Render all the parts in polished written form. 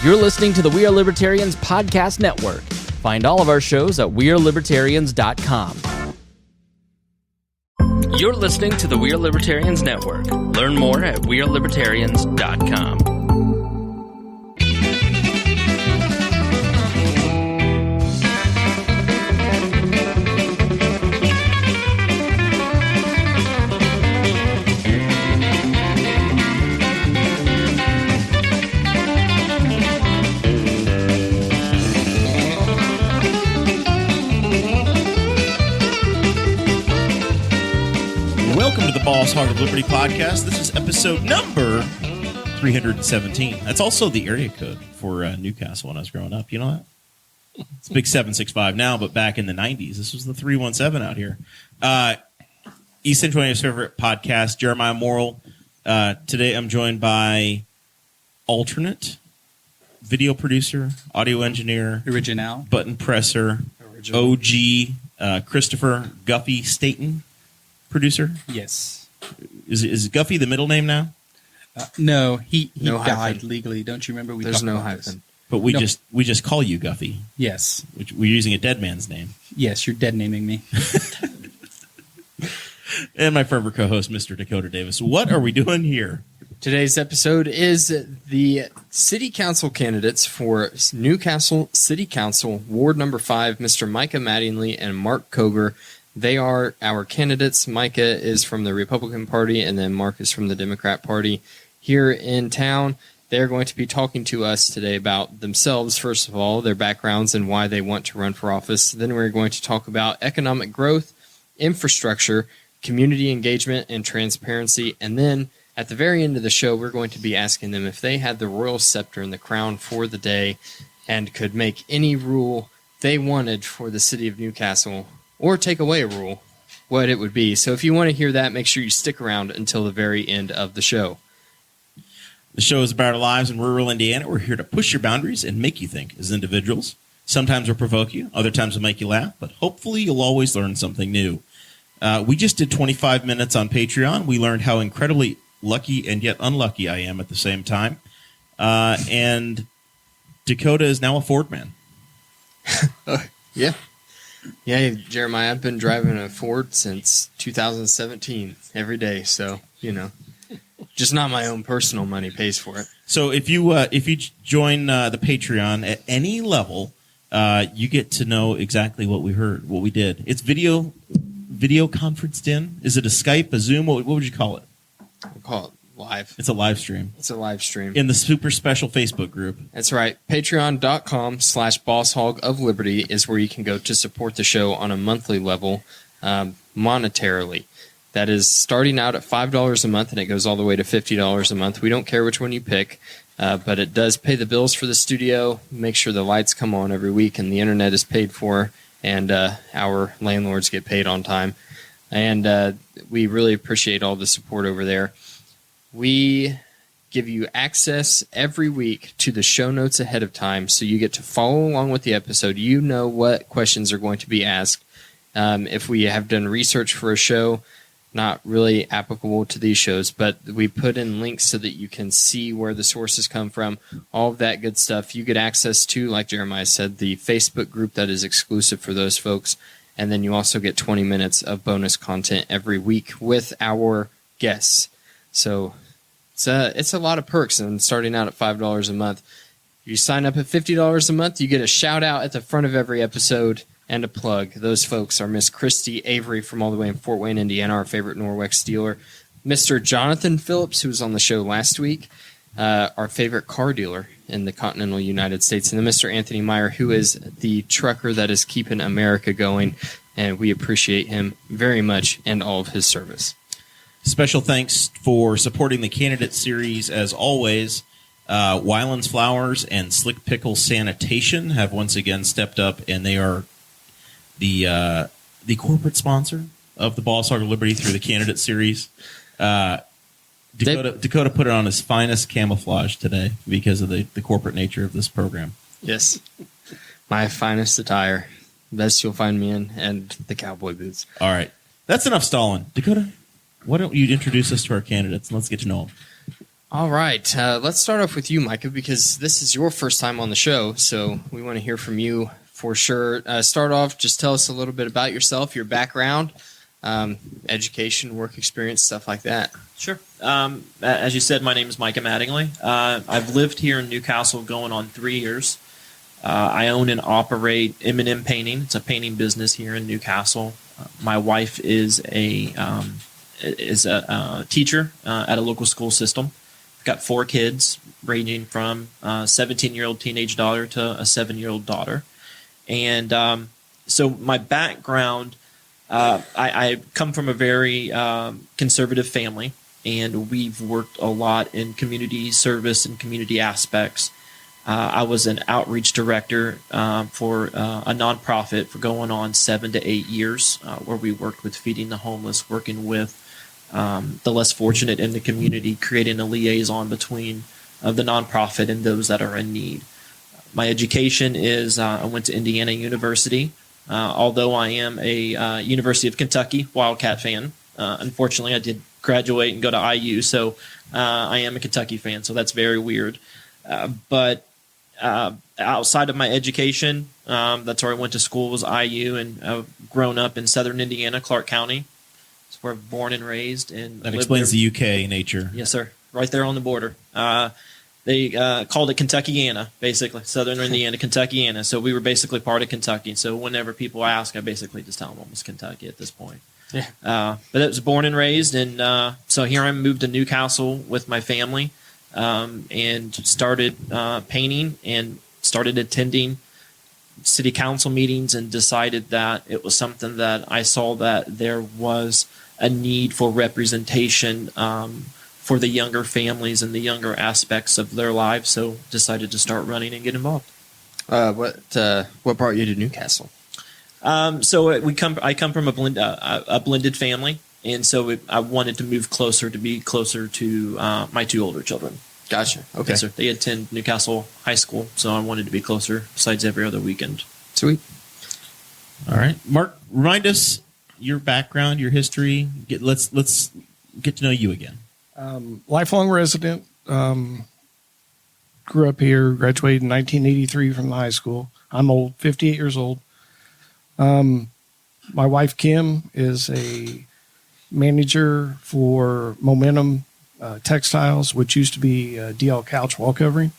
You're listening to the We Are Libertarians Podcast Network. Find all of our shows at wearelibertarians.com. You're listening to the We Are Libertarians Network. Learn more at wearelibertarians.com. Welcome to the Balls Hog of Liberty podcast. This is episode number 317. That's also the area code for Newcastle when I was growing up. You know that? It's big 765 now, but back in the 90s, this was the 317 out here. East Central Indiana's favorite podcast, Jeremiah Morrill. Today I'm joined by alternate video producer, audio engineer, original button presser, OG, Christopher Guffey Staten. Producer? Yes. Is Guffey the middle name now? No, he No died hyphen. legally. Don't you remember? There's no hyphen. hyphen. But we No. just call you Guffey. Yes. We're using a dead man's name. Yes, you're dead naming me. And my forever co-host, Mr. Dakota Davis. What are we doing here? Today's episode is the city council candidates for Newcastle City Council, Ward number 5, Mr. Micah Mattingly and Mark Koger. They are our candidates. Micah is from the Republican Party, and then Mark is from the Democrat Party here in town. They're going to be talking to us today about themselves, first of all, their backgrounds and why they want to run for office. Then we're going to talk about economic growth, infrastructure, community engagement, and transparency. And then at the very end of the show, we're going to be asking them if they had the royal scepter and the crown for the day and could make any rule they wanted for the city of Newcastle, or take away a rule, what it would be. So if you want to hear that, make sure you stick around until the very end of the show. The show is about our lives in rural Indiana. We're here to push your boundaries and make you think as individuals. Sometimes we'll provoke you, other times we'll make you laugh, but hopefully you'll always learn something new. We just did 25 minutes on Patreon. We learned how incredibly lucky and yet unlucky I am at the same time. And Dakota is now a Ford man. Yeah. Yeah, Jeremiah, I've been driving a Ford since 2017 every day, so, just not my own personal money pays for it. So if you join the Patreon at any level, you get to know exactly what we heard, what we did. It's video conferenced in. Is it a Skype, a Zoom? What would you call it? We'll call it live. It's a live stream. It's a live stream. In the super special Facebook group. That's right. Patreon.com/Boss of Liberty is where you can go to support the show on a monthly level, monetarily. That is starting out at $5 a month, and it goes all the way to $50 a month. We don't care which one you pick, but it does pay the bills for the studio, make sure the lights come on every week, and the internet is paid for, and our landlords get paid on time. And we really appreciate all the support over there. We give you access every week to the show notes ahead of time, so you get to follow along with the episode. You know what questions are going to be asked. If we have done research for a show, not really applicable to these shows, but we put in links so that you can see where the sources come from, all of that good stuff. You get access to, like Jeremiah said, the Facebook group that is exclusive for those folks, and then you also get 20 minutes of bonus content every week with our guests. So it's a lot of perks, and starting out at $5 a month. If you sign up at $50 a month, you get a shout out at the front of every episode and a plug. Those folks are Miss Christy Avery from all the way in Fort Wayne, Indiana, our favorite Norwex dealer. Mr. Jonathan Phillips, who was on the show last week, our favorite car dealer in the continental United States. And then Mr. Anthony Meyer, who is the trucker that is keeping America going. And we appreciate him very much and all of his service. Special thanks for supporting the candidate series as always. Wyland's Flowers and Slick Pickle Sanitation have once again stepped up, and they are the corporate sponsor of the Boss Hog of Liberty through the candidate series. Dakota put it on his finest camouflage today because of the corporate nature of this program. Yes. My finest attire. Best you'll find me in, and the cowboy boots. All right. That's enough stalling. Dakota, why don't you introduce us to our candidates and let's get to know them? All right. Let's start off with you, Micah, because this is your first time on the show, so we want to hear from you for sure. Start off, just tell us a little bit about yourself, your background, education, work experience, stuff like that. Sure. As you said, my name is Micah Mattingly. I've lived here in Newcastle going on 3 years. I own and operate M&M Painting. It's a painting business here in Newcastle. My wife is a teacher at a local school system. Got 4 kids, ranging from a 17-year-old teenage daughter to a 7-year-old daughter. And so my background, I come from a very conservative family, and we've worked a lot in community service and community aspects. I was an outreach director for a nonprofit for going on 7 to 8 years, where we worked with feeding the homeless, working with the less fortunate in the community, creating a liaison between the nonprofit and those that are in need. My education is I went to Indiana University. Although I am a University of Kentucky Wildcat fan, unfortunately I did graduate and go to IU, so I am a Kentucky fan, so that's very weird. But outside of my education, that's where I went to school, was IU, and I've grown up in southern Indiana, Clark County. That's where I'm born and raised. And that explains the UK nature. Yes, sir. Right there on the border. They called it Kentuckyana, basically. Southern Indiana, Kentuckyana. So we were basically part of Kentucky. So whenever people ask, I basically just tell them almost Kentucky at this point. Yeah. But it was born and raised. And so here I moved to Newcastle with my family and started painting and started attending city council meetings, and decided that it was something that I saw that there was a need for representation for the younger families and the younger aspects of their lives, so decided to start running and get involved. What brought you to Newcastle? So I come from a blended family, and so I wanted to move closer, to be closer to my 2 older children. Gotcha. Okay. Yes, sir. They attend Newcastle High School, so I wanted to be closer, besides every other weekend. Sweet. All right, Mark, remind us your background, your history. Let's get to know you again. Lifelong resident. Grew up here, graduated in 1983 from the high school. I'm old, 58 years old. My wife, Kim, is a manager for Momentum Textiles, which used to be DL Couch Wall Covering.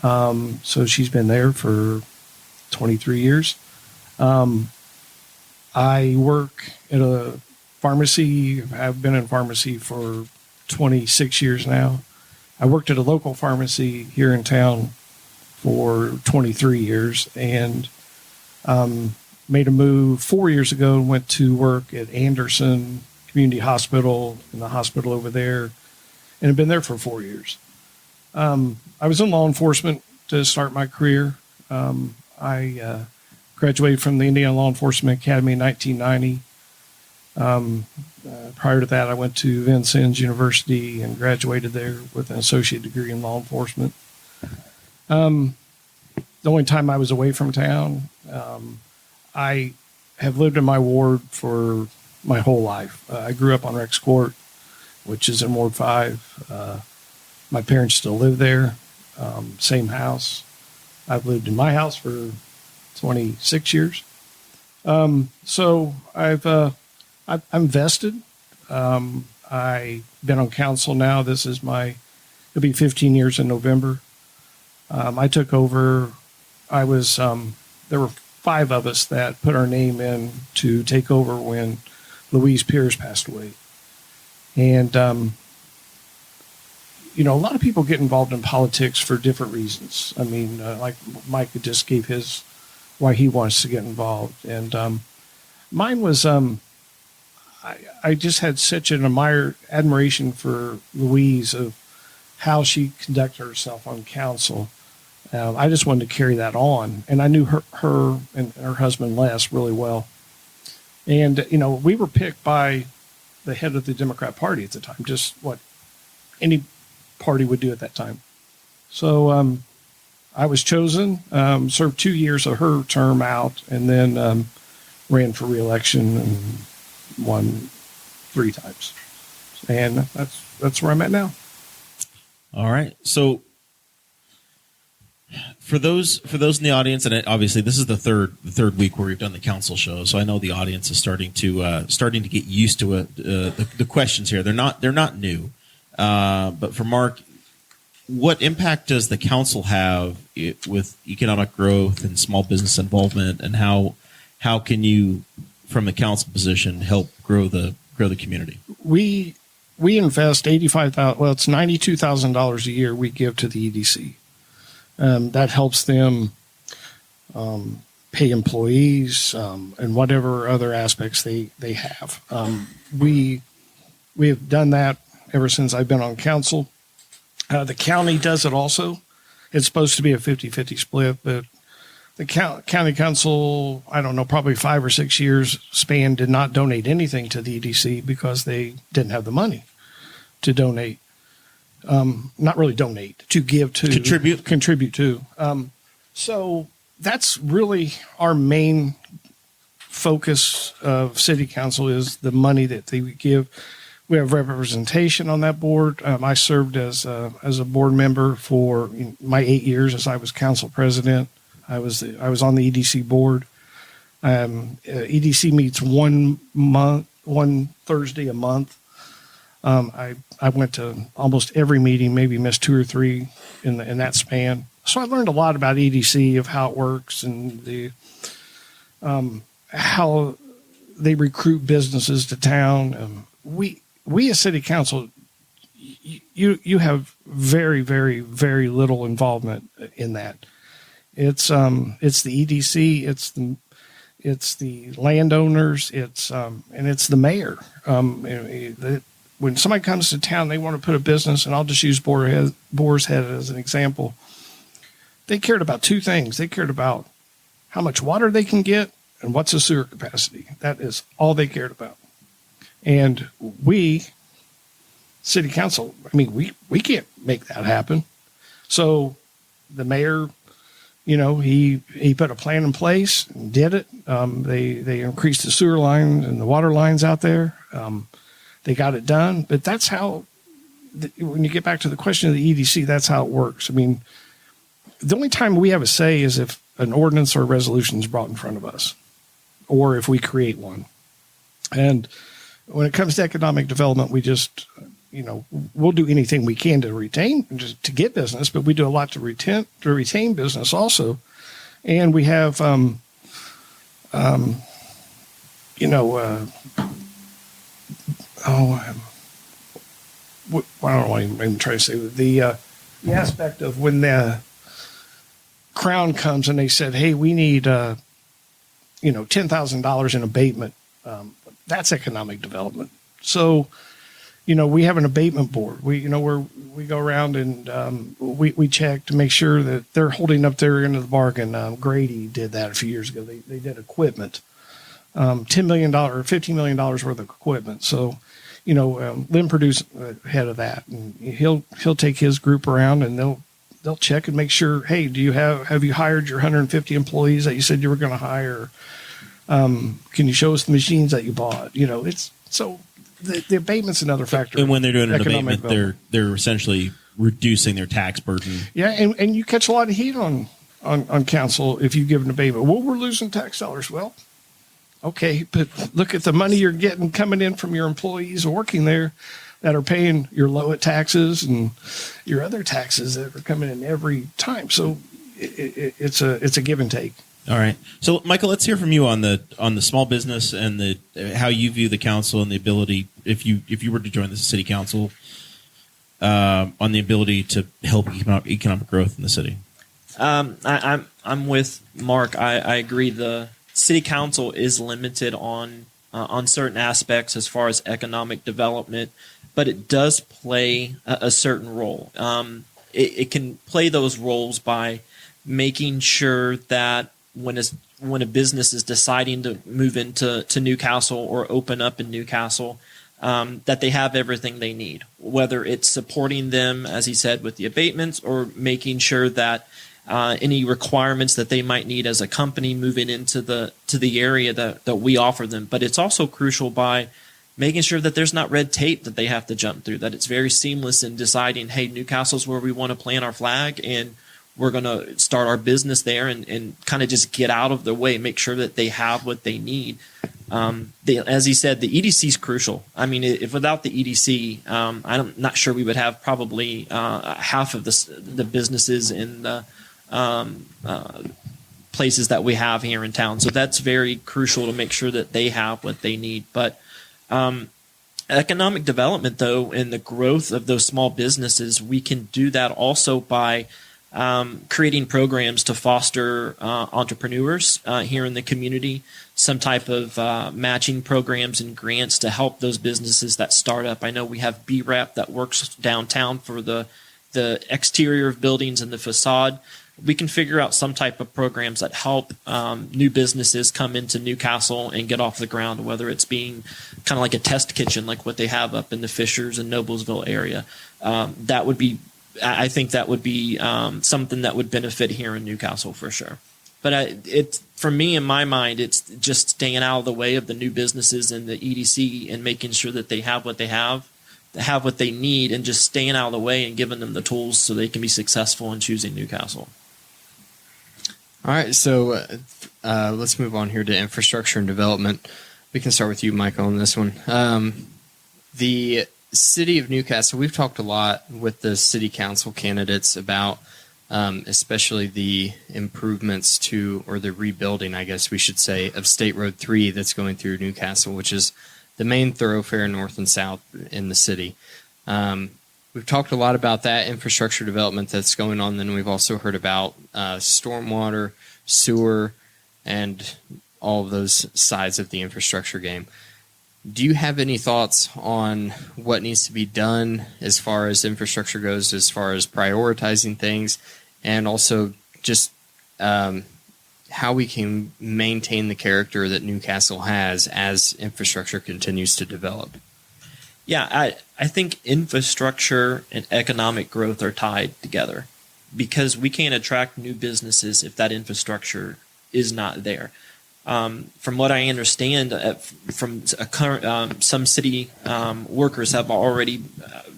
So she's been there for 23 years. I work at a pharmacy. I've been in pharmacy for 26 years now. I worked at a local pharmacy here in town for 23 years, and made a move 4 years ago and went to work at Anderson Community Hospital, in the hospital over there, and have been there for 4 years. I was in law enforcement to start my career. I graduated from the Indiana Law Enforcement Academy in 1990. Prior to that, I went to Vincennes University and graduated there with an associate degree in law enforcement. The only time I was away from town, I have lived in my ward for my whole life. I grew up on Rex Court, which is in Ward 5. My parents still live there, same house. I've lived in my house for 26 years. So I'm vested. I've been on council now. It'll be 15 years in November. I took over. There were 5 of us that put our name in to take over when Louise Pierce passed away. And, a lot of people get involved in politics for different reasons. I mean, like Micah just gave why he wants to get involved. And mine was, I just had such an admiration for Louise, of how she conducted herself on council. I just wanted to carry that on. And I knew her and her husband Les really well. And, we were picked by the head of the Democrat Party at the time, just what any party would do at that time. So I was chosen, served 2 years of her term out, and then ran for re-election and won 3 times. And that's where I'm at now. All right. So for those in the audience, and obviously this is the third week where we've done the council show, so I know the audience is starting to get used to it. The questions here, they're not new. But for Mark, what impact does the council have with economic growth and small business involvement, and how can you, from the council position, help grow the community? We invest $85,000. Well, it's $92,000 a year we give to the EDC. That helps them pay employees and whatever other aspects they have. We have done that ever since I've been on council. The county does it also. It's supposed to be a 50-50 split, but the county council, I don't know, probably 5 or 6 years span did not donate anything to the EDC because they didn't have the money to donate. Not really donate, to give to. Contribute to. So that's really our main focus of city council is the money that they give. We have representation on that board. I served as a board member for my 8 years as I was council president. I was on the EDC board. EDC meets one Thursday a month. I went to almost every meeting, maybe missed 2 or 3 in that span. So I learned a lot about EDC, of how it works, and the how they recruit businesses to town. We as city council, you have very, very, very little involvement in that. It's the EDC, it's the landowners, and it's the mayor. When somebody comes to town, they want to put a business, and I'll just use Boar's Head as an example. They cared about 2 things. They cared about how much water they can get and what's the sewer capacity. That is all they cared about. And we, city council, we can't make that happen. So the mayor, he put a plan in place and did it. They increased the sewer lines and the water lines out there. They got it done, but that's how, when you get back to the question of the EDC, that's how it works. The only time we have a say is if an ordinance or a resolution is brought in front of us, or if we create one. And when it comes to economic development, we just, we'll do anything we can to retain, to get business, but we do a lot to retain business also. And we have, I don't know what I'm trying to say. The aspect of when the Crown comes and they said, "Hey, we need $10,000 in abatement." That's economic development. So, we have an abatement board. We go around and we check to make sure that they're holding up their end of the bargain. Grady did that a few years ago. They did equipment, $10 million or $15 million worth of equipment. So, Lynn Purdue's head of that, and he'll take his group around and they'll check and make sure, hey, have you hired your 150 employees that you said you were going to hire? Can you show us the machines that you bought? It's so the abatement's another factor. And when they're doing an abatement, they're essentially reducing their tax burden. Yeah, and you catch a lot of heat on council if you give an abatement. Well, we're losing tax dollars. Well, okay, but look at the money you're getting coming in from your employees working there that are paying your Lowit taxes and your other taxes that are coming in every time. So it's a give and take. All right. So, Michael, let's hear from you on the small business and the how you view the council and the ability, if you were to join the city council, on the ability to help economic growth in the city. I'm with Mark. I agree. The city council is limited on certain aspects as far as economic development, but it does play a certain role. It can play those roles by making sure that when a business is deciding to move into Newcastle or open up in Newcastle, that they have everything they need, whether it's supporting them, as he said, with the abatements, or making sure that any requirements that they might need as a company moving into the area that we offer them. But it's also crucial by making sure that there's not red tape that they have to jump through, that it's very seamless in deciding, hey, Newcastle's where we want to plant our flag, and we're going to start our business there, and kind of just get out of the way, make sure that they have what they need. As he said, the EDC is crucial. I mean, if without the EDC, I'm not sure we would have probably half of the businesses in the places that we have here in town. So that's very crucial to make sure that they have what they need. But economic development, though, and the growth of those small businesses, we can do that also by creating programs to foster entrepreneurs here in the community, some type of matching programs and grants to help those businesses that start up. I know we have BRAP that works downtown for the exterior of buildings and the facade. We can figure out some type of programs that help new businesses come into Newcastle and get off the ground, whether it's being kind of like a test kitchen like what they have up in the Fishers and Noblesville area. That would be, I think that would be something that would benefit here in Newcastle for sure. But for me, in my mind, it's just staying out of the way of the new businesses and the EDC and making sure that they have what they have what they need, and just staying out of the way and giving them the tools so they can be successful in choosing Newcastle. All right, so let's move on here to infrastructure and development. We can start with you, Micah, on this one. The city of Newcastle, we've talked a lot with the city council candidates about especially the improvements to, or the rebuilding, I guess we should say, of State Road 3 that's going through Newcastle, which is the main thoroughfare north and south in the city. We've talked a lot about that infrastructure development that's going on. Then we've also heard about stormwater, sewer, and all of those sides of the infrastructure game. Do you have any thoughts on what needs to be done as far as infrastructure goes, as far as prioritizing things, and also just how we can maintain the character that Newcastle has as infrastructure continues to develop? Yeah, I think infrastructure and economic growth are tied together, because we can't attract new businesses if that infrastructure is not there. From what I understand, from a current, some city workers have already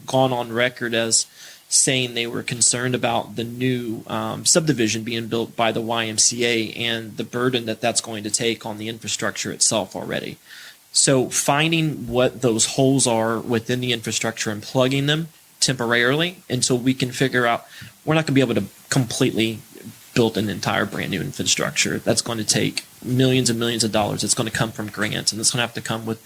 gone on record as saying they were concerned about the new subdivision being built by the YMCA and the burden that that's going to take on the infrastructure itself already. So finding what those holes are within the infrastructure and plugging them temporarily until we can figure out, we're not going to be able to completely build an entire brand new infrastructure. That's going to take millions and millions of dollars. It's going to come from grants, and it's going to have to come with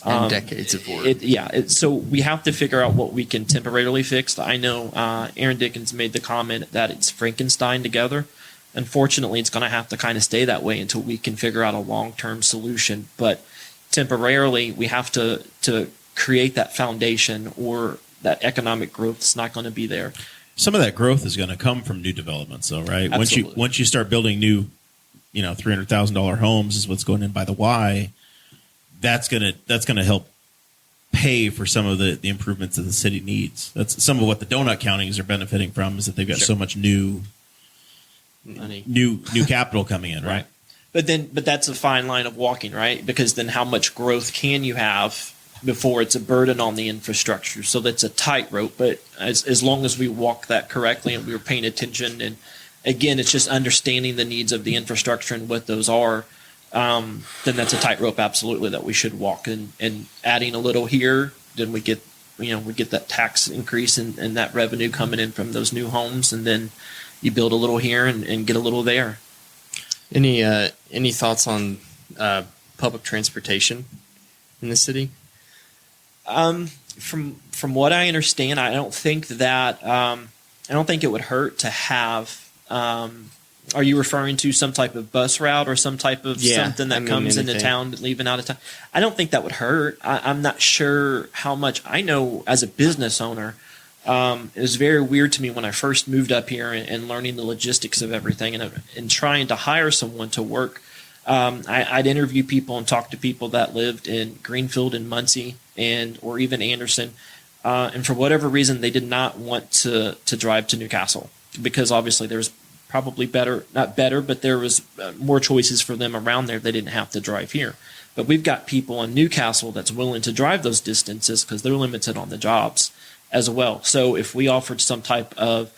and decades of work. So we have to figure out what we can temporarily fix. I know Aaron Dickens made the comment that it's Frankenstein together. Unfortunately, it's going to have to kind of stay that way until we can figure out a long-term solution. But temporarily, we have to create that foundation, or that economic growth is not going to be there. Some of that growth is going to come from new developments, though, right? Absolutely. Once you start building new, $300,000 homes is what's going in by the Y. That's gonna help pay for some of the improvements that the city needs. That's some of what the donut counties are benefiting from, is that they've got so much new money, new capital coming in, right? But that's a fine line of walking, right? Because then how much growth can you have before it's a burden on the infrastructure? So that's a tightrope. But as long as we walk that correctly and we were paying attention, and again, it's just understanding the needs of the infrastructure and what those are, then that's a tightrope absolutely that we should walk. And adding a little here, then we get that tax increase and that revenue coming in from those new homes, and then you build a little here and get a little there. Any thoughts on public transportation in the city? From what I understand, I don't think it would hurt to have. Are you referring to some type of bus route or some type of something that comes into town, leaving out of town? I don't think that would hurt. I'm not sure how much. I know as a business owner, it was very weird to me when I first moved up here and learning the logistics of everything and trying to hire someone to work. I'd interview people and talk to people that lived in Greenfield and Muncie or even Anderson. And for whatever reason, they did not want to drive to Newcastle, because obviously there's probably better, not better, but there was more choices for them around there. They didn't have to drive here. But we've got people in Newcastle that's willing to drive those distances because they're limited on the jobs as well. So if we offered some type of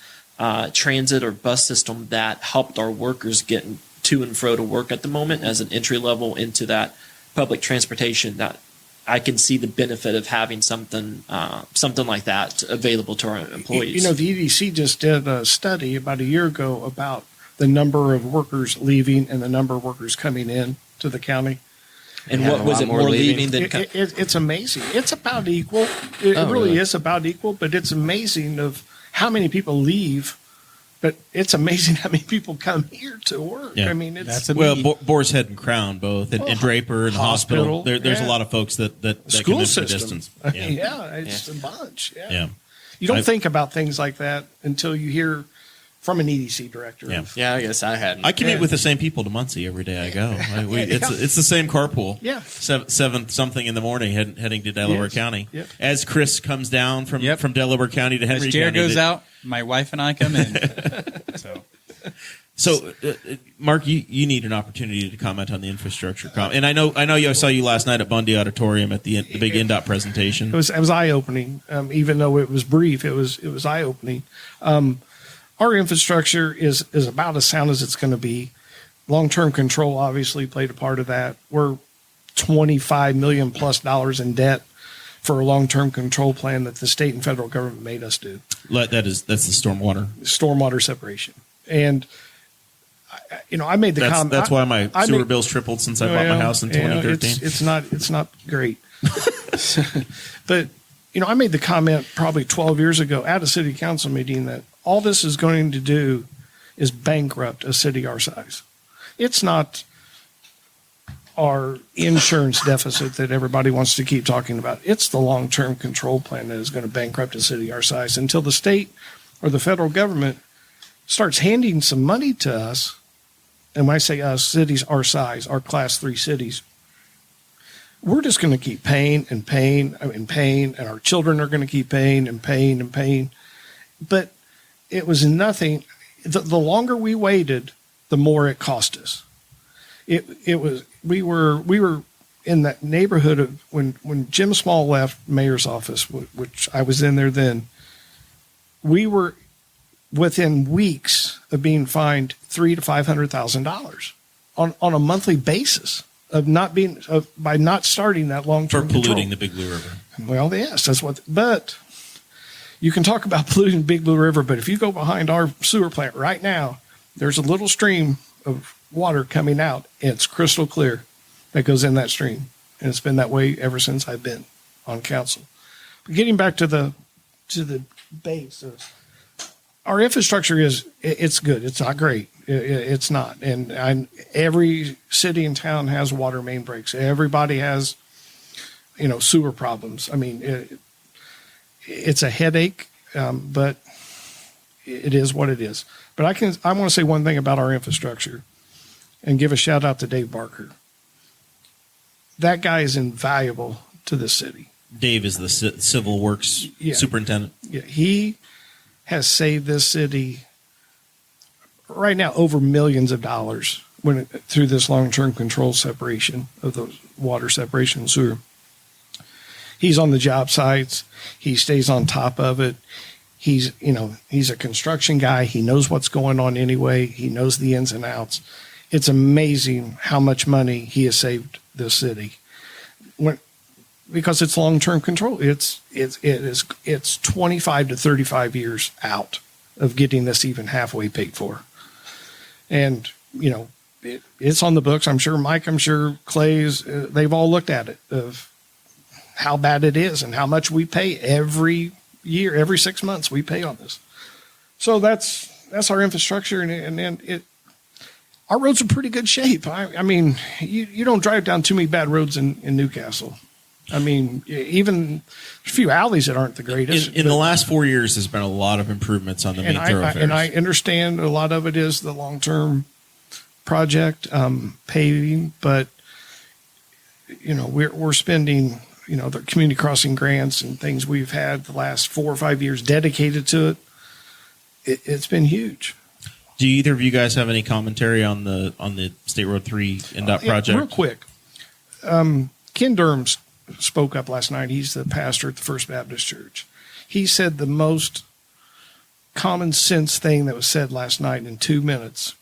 transit or bus system that helped our workers get to and fro to work at the moment as an entry level into that public transportation, that I can see the benefit of having something like that available to our employees. You know, the EDC just did a study about a year ago about the number of workers leaving and the number of workers coming in to the county. And Yeah, what a was lot it, more more leaving. leaving than It's amazing. It's about equal. It Oh, really really? is about equal, but it's amazing of how many people leave. But it's amazing how many people come here to work. Yeah. I mean, it's That's a Well, big- Boar's Head and Crown both, and Draper and the hospital. Hospital, There's yeah. a lot of folks that school commute the system. distance. I mean, yeah, it's a bunch. Yeah. Yeah. You don't I- think about things like that until you hear from an EDC director. Yeah. Yeah, I guess I hadn't. I commute Yeah. with the same people to Muncie every day I go. Yeah. It's the same carpool. Yeah. Seven something in the morning heading to Delaware Yes. County. Yep. As Chris comes down from Yep. Delaware County to Henry As Jared County. goes out, my wife and I come in. So, Mark, you need an opportunity to comment on the infrastructure. And I know I saw you last night at Bundy Auditorium at the big NDOT presentation. It was eye opening. Even though it was brief, it was eye opening. Our infrastructure is about as sound as it's going to be. Long term control obviously played a part of that. We're $25 million plus in debt for a long term control plan that the state and federal government made us do. That's the Stormwater separation. And I made the comment. That's why my I sewer made- bill's tripled since I bought my house in 2013. It's not great. But I made the comment probably 12 years ago at a city council meeting that all this is going to do is bankrupt a city our size. It's not our insurance deficit that everybody wants to keep talking about. It's the long-term control plan that is going to bankrupt a city our size until the state or the federal government starts handing some money to us. And when I say us, cities our size, our class 3 cities, we're just going to keep paying and paying and paying, and our children are going to keep paying and paying and paying. But it was nothing. The longer we waited, the more it cost us. We were in that neighborhood of when Jim Small left mayor's office, which I was in there then. We were within weeks of being fined $300,000 to $500,000 on a monthly basis by not starting that long For term polluting the Big Blue River. Well, yes, that's what. But you can talk about polluting Big Blue River, but if you go behind our sewer plant right now, there's a little stream of water coming out. And it's crystal clear that goes in that stream, and it's been that way ever since I've been on council. But getting back to the base of our infrastructure it's good. It's not great. It's not. And every city and town has water main breaks. Everybody has, sewer problems. I mean, it's a headache, but it is what it is. But I want to say one thing about our infrastructure and give a shout out to Dave Barker. That guy is invaluable to the city. Dave is the civil works superintendent. Yeah, he has saved this city right now over millions of dollars through this long-term control separation of the water separation and sewer. He's on the job sites. He stays on top of it. He's a construction guy. He knows what's going on anyway. He knows the ins and outs. It's amazing how much money he has saved this city. Because it's long-term control. It's 25 to 35 years out of getting this even halfway paid for. And, it's on the books. I'm sure Mike, Clay's, they've all looked at it of how bad it is and how much we pay every year, every 6 months we pay on this. So that's our infrastructure. And our roads are pretty good shape. I mean, you don't drive down too many bad roads in Newcastle. I mean, even a few alleys that aren't the greatest. In the last 4 years, there's been a lot of improvements on the main thoroughfares. And I understand a lot of it is the long-term project paving, but we're spending the community crossing grants and things we've had the last 4 or 5 years dedicated to it. It's been huge. Do either of you guys have any commentary on the State Road 3 NDOT project? Real quick. Ken Durham spoke up last night. He's the pastor at the First Baptist Church. He said the most common sense thing that was said last night in 2 minutes.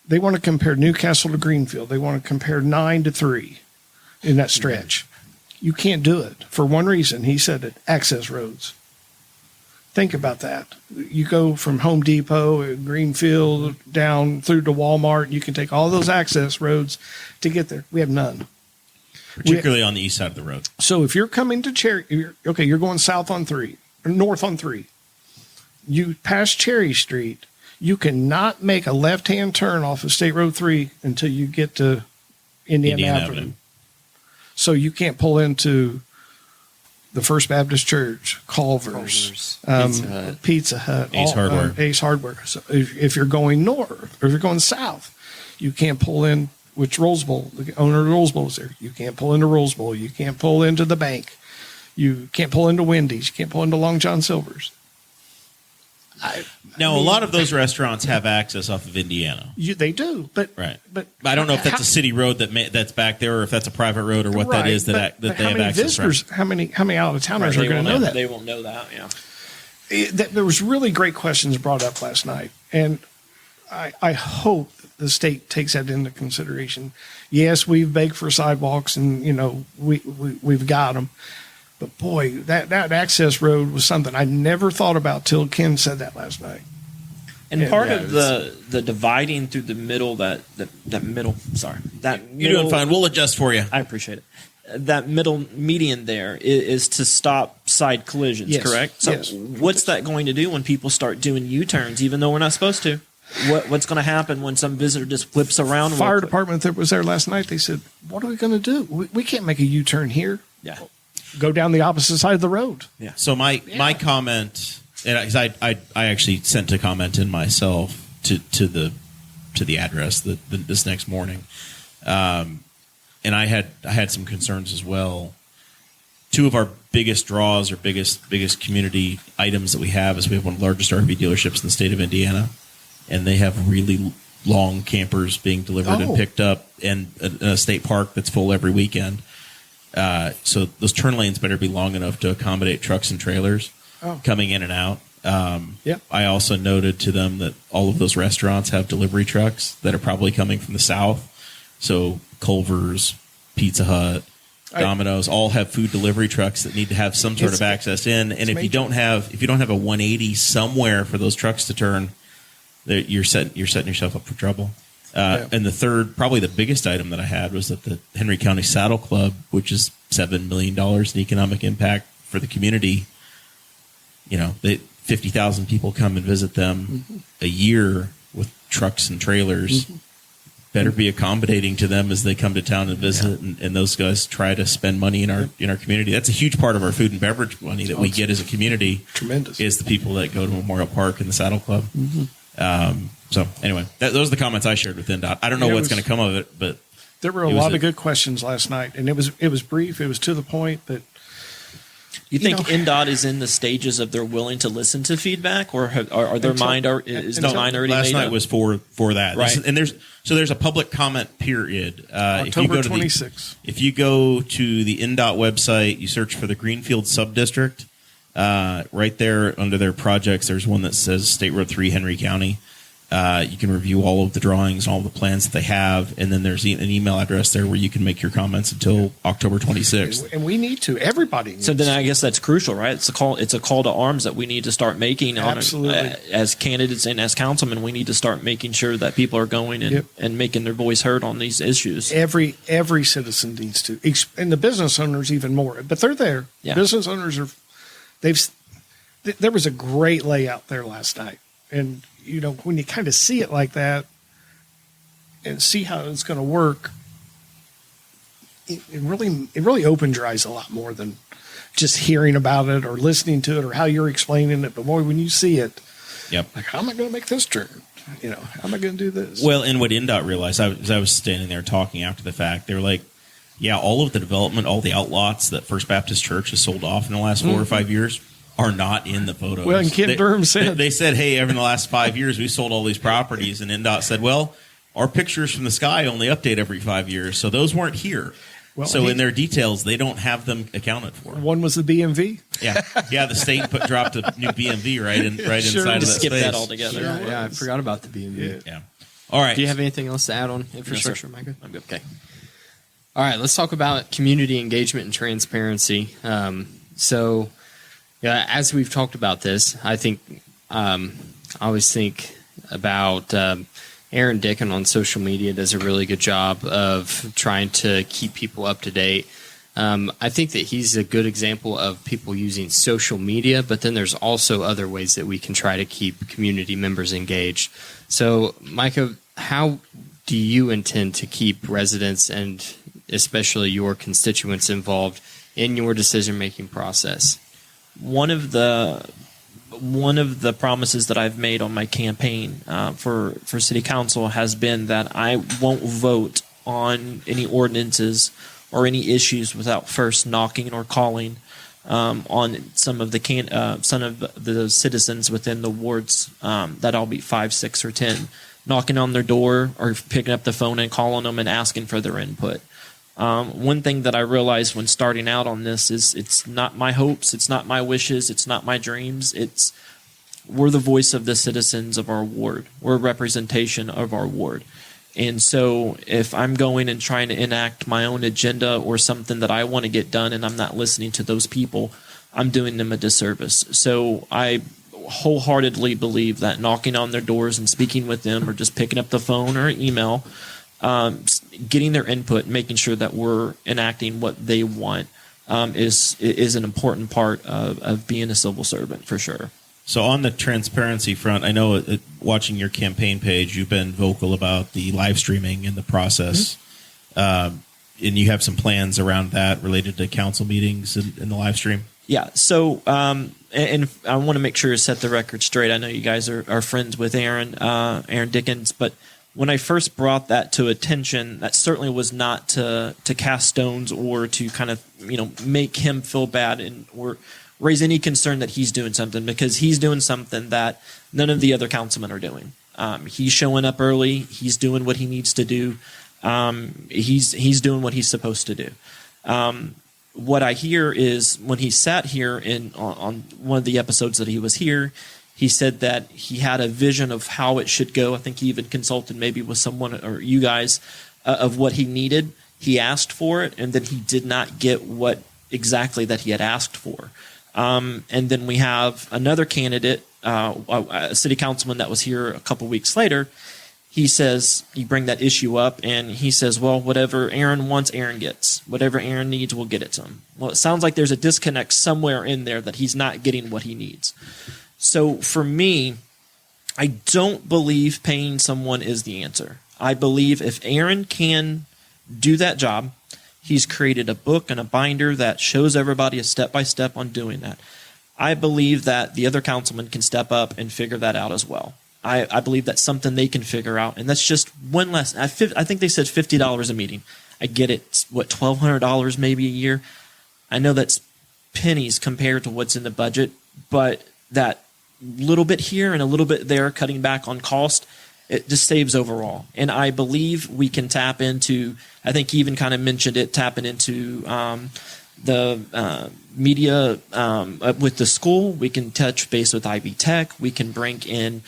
They want to compare Newcastle to Greenfield. They want to compare 9 to 3 in that stretch. You can't do it for one reason. He said it, access roads. Think about that. You go from Home Depot, Greenfield, down through to Walmart. You can take all those access roads to get there. We have none. Particularly on the east side of the road. So if you're coming to Cherry, you're going south on 3, or north on 3. You pass Cherry Street. You cannot make a left-hand turn off of State Road 3 until you get to Indiana Avenue. So you can't pull into the First Baptist Church, Culver's, Pizza Hut, Ace Hardware. So if you're going north or if you're going south, you can't pull in, which Rolls Bowl, the owner of Rolls Bowl is there. You can't pull into Rolls Bowl. You can't pull into the bank. You can't pull into Wendy's. You can't pull into Long John Silver's. A lot of those restaurants have access off of Indiana. They do, but right. But I don't know if that's a city road that's back there, or if that's a private road, or what that is that they have access from. How many out of towners are going to know that? They won't know that. Yeah. There was really great questions brought up last night, and I hope the state takes that into consideration. Yes, we've begged for sidewalks, and we've got them. But boy, that access road was something I never thought about till Ken said that last night. And part of the dividing through the middle, that middle. You're doing fine. We'll adjust for you. I appreciate it. That middle median there is to stop side collisions, correct? So what's that going to do when people start doing U-turns, even though we're not supposed to? What's going to happen when some visitor just flips around? Fire department that was there last night, they said, "What are we going to do? We can't make a U-turn here." Yeah. Go down the opposite side of the road. Yeah. So my comment, and I actually sent a comment in myself to the address this next morning, and I had some concerns as well. Two of our biggest draws or biggest community items that we have is we have one of the largest RV dealerships in the state of Indiana, and they have really long campers being delivered and picked up, and a state park that's full every weekend. So those turn lanes better be long enough to accommodate trucks and trailers coming in and out. I also noted to them that all of those restaurants have delivery trucks that are probably coming from the south. So Culver's, Pizza Hut, Domino's all have food delivery trucks that need to have some sort of access in. And if you don't have a 180 somewhere for those trucks to turn, you're setting yourself up for trouble. And the third, probably the biggest item that I had was that the Henry County Saddle Club, which is $7 million in economic impact for the community, 50,000 people come and visit them a year with trucks and trailers. Better be accommodating to them as they come to town and visit, and those guys try to spend money in our community. That's a huge part of our food and beverage money that we get as a community. Tremendous. Is the people that go to Memorial Park and the Saddle Club. So anyway, those are the comments I shared with NDOT. I don't know what's going to come of it, but there were a lot of good questions last night, and it was brief, it was to the point. But you think NDOT is in the stages of they're willing to listen to feedback, or are their mind already last night was for that, right? And there's a public comment period. October 26th. If you go to the NDOT website, you search for the Greenfield Subdistrict. Right there under their projects, there's one that says State Road 3 Henry County. You can review all of the drawings and all the plans that they have, and then there's an email address there where you can make your comments until October 26th. And we need to. Everybody needs So then I guess that's crucial, right? It's a call to arms that we need to start making. Absolutely. As candidates and as councilmen, we need to start making sure that people are going and making their voice heard on these issues. Every citizen needs to, and the business owners even more. But they're there. Yeah. Business owners are. There was a great layout there last night, and when you kind of see it like that and see how it's going to work, it really opens your eyes a lot more than just hearing about it or listening to it or how you're explaining it. But boy, when you see it, like, how am I going to make this turn? How am I going to do this? Well, and what NDOT realized, as I was standing there talking after the fact, they were like, all of the development, all the outlots that First Baptist Church has sold off in the last 4 or 5 years, are not in the photos. Well, and Kent Durham said they said, "Hey, in the last 5 years, we sold all these properties," and NDOT said, "Well, our pictures from the sky only update every 5 years, so those weren't here." Well, so in their details, they don't have them accounted for. one was the BMV. Yeah. The state dropped a new BMV right Sure. inside of that Skip space. that altogether. Sure Yeah, I was. forgot about the B&B. Yeah. All right. Do you have anything else to add on infrastructure, Micah? I'm good. Okay. All right, let's talk about community engagement and transparency. So, as we've talked about this, I think I always think about Aaron Dickin on social media does a really good job of trying to keep people up to date. I think that he's a good example of people using social media, but then there's also other ways that we can try to keep community members engaged. So, Micah, how do you intend to keep residents and especially your constituents involved in your decision-making process? One of the promises that I've made on my campaign for city council has been that I won't vote on any ordinances or any issues without first knocking or calling on some of the citizens within the wards that I'll be 5, 6, or 10, knocking on their door or picking up the phone and calling them and asking for their input. One thing that I realized when starting out on this is it's not my hopes, it's not my wishes, it's not my dreams. We're the voice of the citizens of our ward. We're a representation of our ward. And so if I'm going and trying to enact my own agenda or something that I want to get done and I'm not listening to those people, I'm doing them a disservice. So I wholeheartedly believe that knocking on their doors and speaking with them or just picking up the phone or email, getting their input, making sure that we're enacting what they want is an important part of being a civil servant for sure. So on the transparency front, I know watching your campaign page, you've been vocal about the live streaming and the process, and you have some plans around that related to council meetings and the live stream. Yeah. So, and I want to make sure to set the record straight. I know you guys are friends with Aaron Dickens, but when I first brought that to attention, that certainly was not to cast stones or to kind of make him feel bad or raise any concern that he's doing something, because he's doing something that none of the other councilmen are doing. He's showing up early. He's doing what he needs to do. He's doing what he's supposed to do. What I hear is when he sat here on one of the episodes that he was here, he said that he had a vision of how it should go. I think he even consulted maybe with someone or you guys of what he needed. He asked for it, and then he did not get what exactly that he had asked for. And then we have another candidate, a city councilman that was here a couple weeks later. He says, you bring that issue up, and he says, well, whatever Aaron wants, Aaron gets. Whatever Aaron needs, we'll get it to him. Well, it sounds like there's a disconnect somewhere in there that he's not getting what he needs. So for me, I don't believe paying someone is the answer. I believe if Aaron can do that job, he's created a book and a binder that shows everybody a step-by-step on doing that. I believe that the other councilman can step up and figure that out as well. I believe that's something they can figure out, and that's just one less. I think they said $50 a meeting. I get it. It's, $1,200 maybe a year? I know that's pennies compared to what's in the budget, but that little bit here and a little bit there, cutting back on cost, it just saves overall. And I believe we can tap into, I think he even kind of mentioned it, tapping into the media with the school. We can touch base with Ivy Tech. We can bring in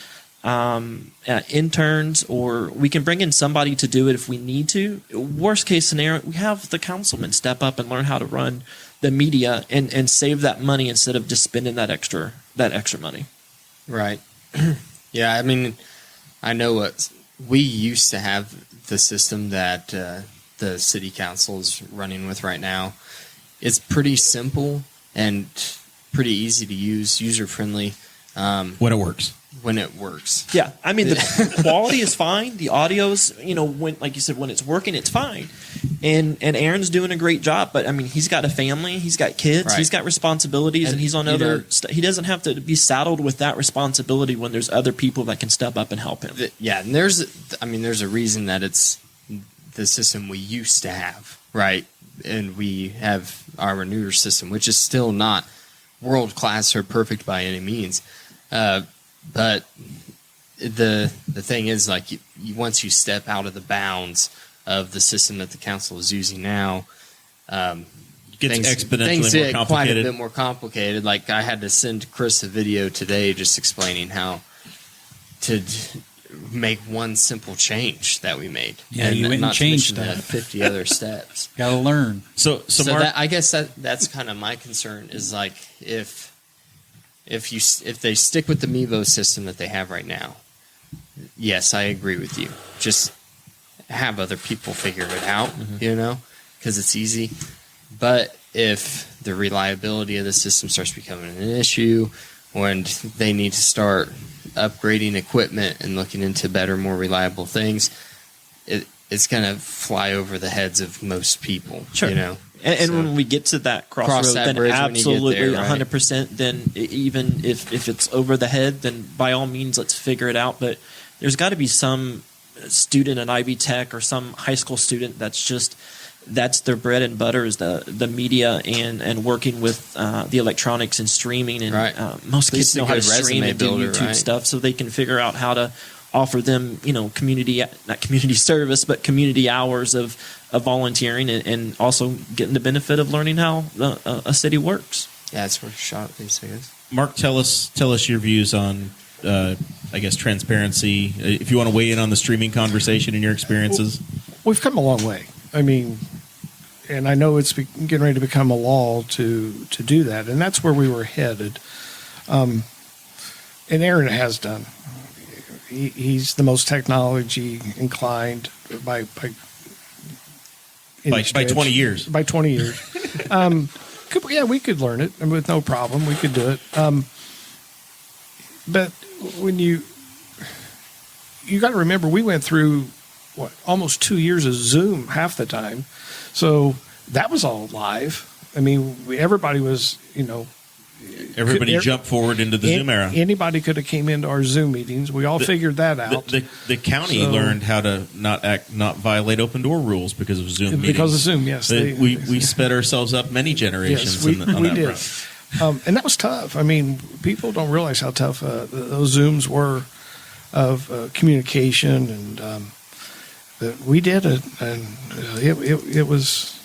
interns, or we can bring in somebody to do it if we need to. Worst case scenario, we have the councilman step up and learn how to run the media and save that money instead of just spending that extra money. Right. Yeah, I mean, I know we used to have the system that the city council is running with right now. It's pretty simple and pretty easy to use, user-friendly. When it works. When it works. Yeah, I mean, the quality is fine. The audio's, when, like you said, when it's working, it's fine. And Aaron's doing a great job, but I mean, he's got a family, he's got kids, right. He's got responsibilities, and he's on other. He doesn't have to be saddled with that responsibility when there's other people that can step up and help him. Yeah, and there's a reason that it's the system we used to have, right? And we have our newer system, which is still not world class or perfect by any means. But the thing is, like, once you step out of the bounds of the system that the council is using now, Gets exponentially things more get quite a complicated. bit more complicated. Like, I had to send Chris a video today just explaining how to make one simple change that we made. Yeah, you went and not to changed mention the that. 50 other steps. Got to learn. So Mark, that, I guess that's kind of my concern is, like, if they stick with the Mevo system that they have right now, yes, I agree with you. Just have other people figure it out, because it's easy. But if the reliability of the system starts becoming an issue, when they need to start upgrading equipment and looking into better, more reliable things, it's going to fly over the heads of most people. Sure. And when we get to that crossroad, that then bridge when you get absolutely there, right? 100%. Then even if it's over the head, then by all means, let's figure it out. But there's got to be some student at Ivy Tech or some high school student that's their bread and butter is the media and working with the electronics and streaming. And Right. most At least kids know a how to good stream resume and do builder, YouTube right? stuff, so they can figure out how to offer them, not community service, but community hours of volunteering and also getting the benefit of learning how a city works. Yeah, it's worth a shot at least, I guess. Mark, tell us your views on, I guess, transparency. If you want to weigh in on the streaming conversation and your experiences. We've come a long way. I mean, and I know it's getting ready to become a law to do that, and that's where we were headed. And Aaron has done. He's the most technology inclined by any stretch. 20 years. By 20 years. We could learn it and with no problem. We could do it. But when you got to remember, we went through almost 2 years of Zoom half the time. So that was all live. I mean, everybody was, Everybody jumped forward into the Zoom era. Anybody could have came into our Zoom meetings. We all figured that out. The county learned how to not violate open door rules because of Zoom meetings. Because of Zoom, yes. We sped ourselves up many generations. Yes, on we that did. front. And that was tough. I mean, people don't realize how tough those Zooms were of communication, and but we did it, and it was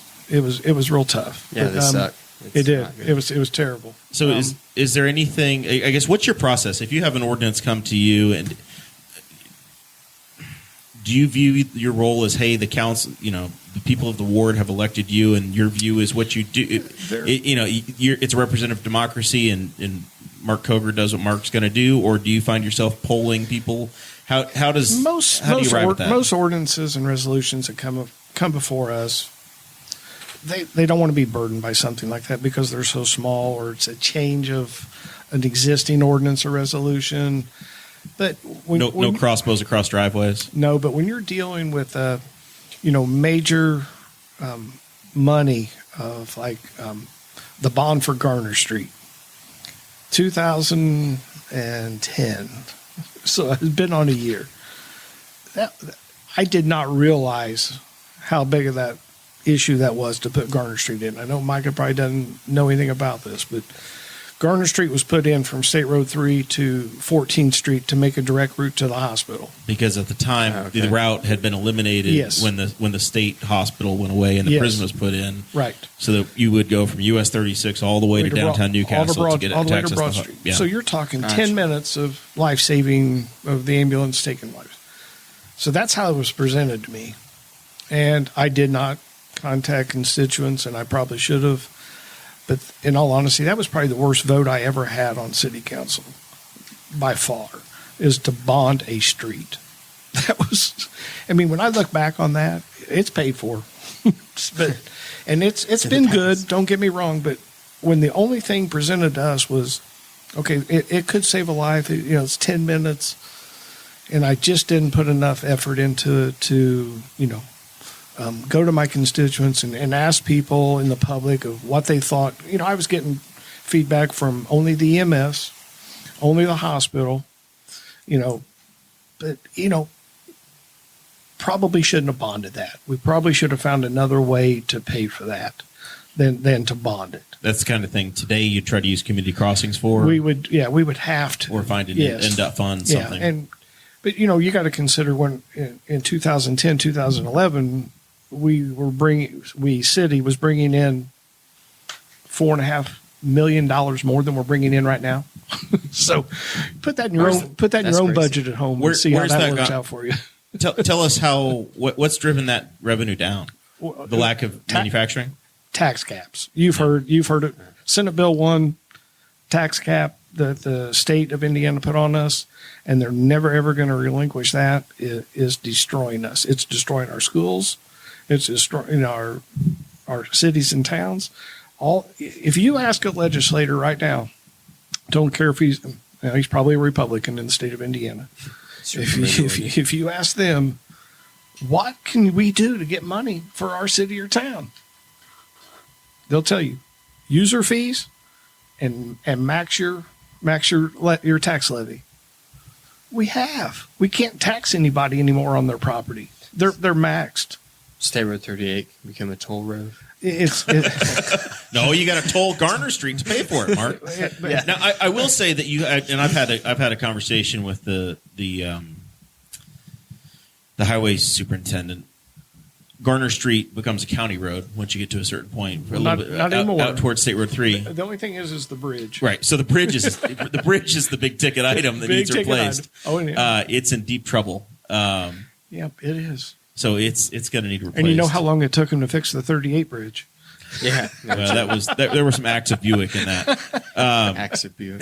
real tough. Yeah, but, they suck. It did. not good. It was terrible. So is there anything? I guess what's your process if you have an ordinance come to you, and do you view your role as, hey, the council, the people of the ward have elected you, and your view is what you do? It's a representative democracy, and Mark Koger does what Mark's going to do, or do you find yourself polling people? How do you arrive at that? Most ordinances and resolutions that come before us, they don't want to be burdened by something like that because they're so small, or it's a change of an existing ordinance or resolution. But no crossbows across driveways. No, but when you're dealing with major money of like the bond for Garner Street, 2010. So it's been on a year. I did not realize how big of that issue that was to put Garner Street in. I know Micah probably doesn't know anything about this, but Garner Street was put in from State Road 3 to 14th Street to make a direct route to the hospital. Because at the time, the route had been eliminated Yes. when the state hospital went away and the Yes. prison was put in. Right. So that you would go from US 36 all the way to downtown Newcastle to get all the way to access Broad to the Street. yeah. So you're talking Gotcha. 10 minutes of life-saving of the ambulance taking lives. So that's how it was presented to me. And I did not contact constituents, and I probably should have. But in all honesty, that was probably the worst vote I ever had on city council, by far, is to bond a street. That was, I mean, when I look back on that, it's paid for. And it's been good, don't get me wrong, but when the only thing presented to us was, okay, it could save a life, it's 10 minutes, and I just didn't put enough effort into it to, go to my constituents and ask people in the public of what they thought. I was getting feedback from only the EMS, only the hospital, but, probably shouldn't have bonded that. We probably should have found another way to pay for that. than to bond it. That's the kind of thing today you try to use community crossings for. We would have to, or find an yes. end-up fund, something. But you got to consider when in 2010, 2011, city was bringing in $4.5 million more than we're bringing in right now. So put that in your own budget at home and see how that works out for you. Tell us what's driven that revenue down? The lack of manufacturing? Tax caps. You've heard it. Senate Bill 1 tax cap that the state of Indiana put on us, and they're never ever going to relinquish that. It is destroying us. It's destroying our schools. It's destroying our cities and towns. If you ask a legislator right now, don't care if he's probably a Republican in the state of Indiana. If you ask them, what can we do to get money for our city or town? They'll tell you, user fees and max your tax levy. We can't tax anybody anymore on their property. They're maxed. State Road 38 can become a toll road. No, you got to toll Garner Street to pay for it, Mark. Yeah. Now, I will say that I've had a conversation with the highway superintendent. Garner Street becomes a county road once you get to a certain point. For a little bit, not anymore. Out towards State Road 3. The only thing is the bridge. Right. So the bridge is the big ticket item that needs replaced. Oh, yeah. It's in deep trouble. Yeah, it is. So it's going to need replaced. And you know how long it took him to fix the 38 bridge? Yeah. There were some acts of Buick in that. Acts of Buick.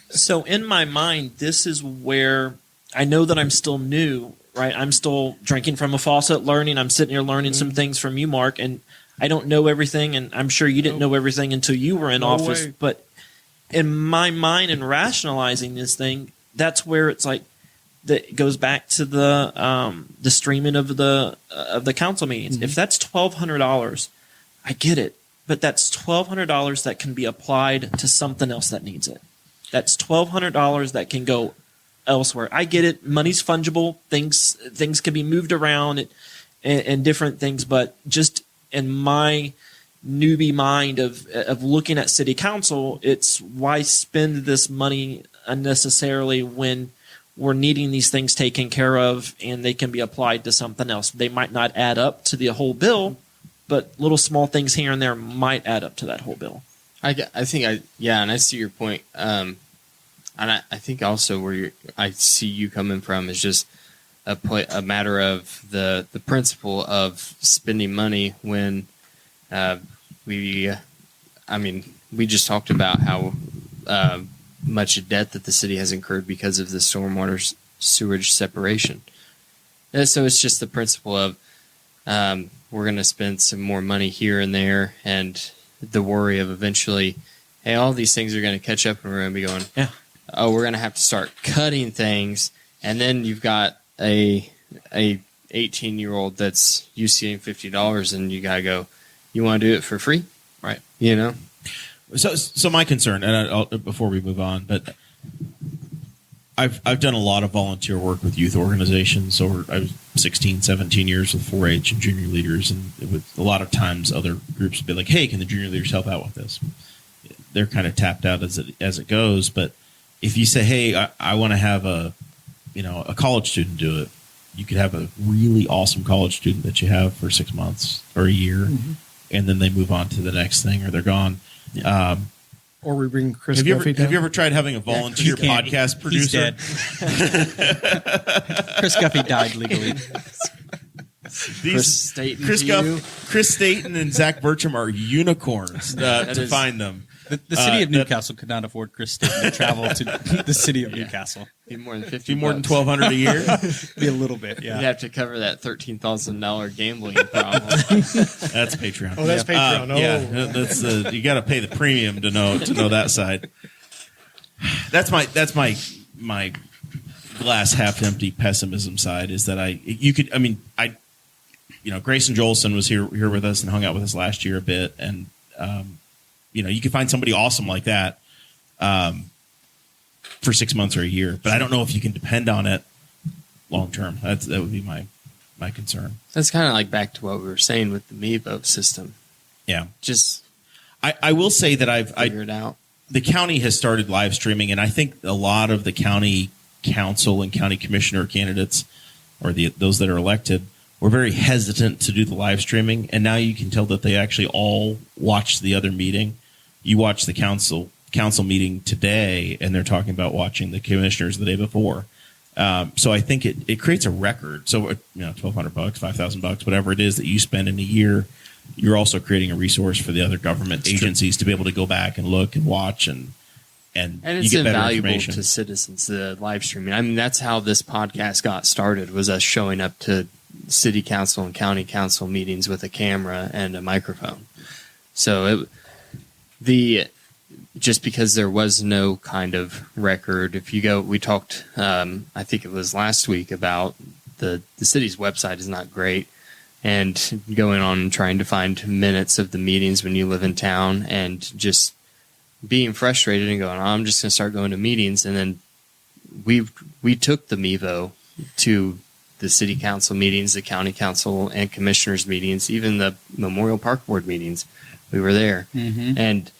So in my mind, this is where I know that I'm still new, right? I'm still drinking from a faucet, learning. I'm sitting here learning some things from you, Mark, and I don't know everything, and I'm sure you didn't know everything until you were in office. Way. But in my mind and rationalizing this thing, that's where it's like that goes back to the streaming of the council meetings. If that's $1,200, I get it, but that's $1,200 that can be applied to something else that needs it. That's $1,200 that can go elsewhere. I get it. Money's fungible. Things can be moved around and different things. But just in my newbie mind of looking at city council, it's why spend this money unnecessarily when we're needing these things taken care of and they can be applied to something else. They might not add up to the whole bill, but little small things here and there might add up to that whole bill. I think and I see your point. And I think also where I see you coming from is just a matter of the principle of spending money when we just talked about how much debt that the city has incurred because of the stormwater sewage separation. And so it's just the principle of we're going to spend some more money here and there, and the worry of eventually, hey, all these things are going to catch up and we're going to be going, Yeah. Oh, we're going to have to start cutting things. And then you've got a 18-year-old that's used to getting $50 and you got to go, you want to do it for free? Right. You know? So my concern, and before we move on, but I've done a lot of volunteer work with youth organizations. So I was 16, 17 years with 4-H and junior leaders, and a lot of times other groups would be like, "Hey, can the junior leaders help out with this?" They're kind of tapped out as it goes. But if you say, "Hey, I want to have a college student do it," you could have a really awesome college student that you have for 6 months or a year, and then they move on to the next thing or they're gone. Yeah. Or we bring Chris Have Guffey you down. ever tried having a volunteer podcast producer? He's dead. Chris Guffey died legally. Chris Staten and Zach Bertram are unicorns to find them. The city of Newcastle could not afford Chris Staten to travel to the city of Newcastle. Be more than $50. Be more than $1,200 a year. Be a little bit, yeah. You'd have to cover that $13,000 gambling problem. That's Patreon. Oh, that's Patreon. Yeah, that's you got to pay the premium to know that side. That's my glass half empty pessimism side is that Grayson Jolson was here with us and hung out with us last year a bit, and you could find somebody awesome like that for 6 months or a year, but I don't know if you can depend on it long term. That would be my my concern. That's kind of like back to what we were saying with the MeVote system. Yeah. Just I will say that figure it out. The county has started live streaming, and I think a lot of the county council and county commissioner candidates, or those that are elected, were very hesitant to do the live streaming. And now you can tell that they actually all watched the other meeting. You watch the council meeting today, and they're talking about watching the commissioners the day before. So I think it creates a record. So $1,200, $5,000, whatever it is that you spend in a year, you're also creating a resource for the other government agencies to be able to go back and look and watch and it's you get better invaluable information. to citizens, the live streaming. I mean, that's how this podcast got started, was us showing up to city council and county council meetings with a camera and a microphone. So just because there was no kind of record, we talked, I think it was last week, about the city's website is not great, and going on and trying to find minutes of the meetings when you live in town, and just being frustrated and going, I'm just going to start going to meetings. And then we took the Mevo to the city council meetings, the county council and commissioners meetings, even the Memorial Park Board meetings. We were there. Mm-hmm. And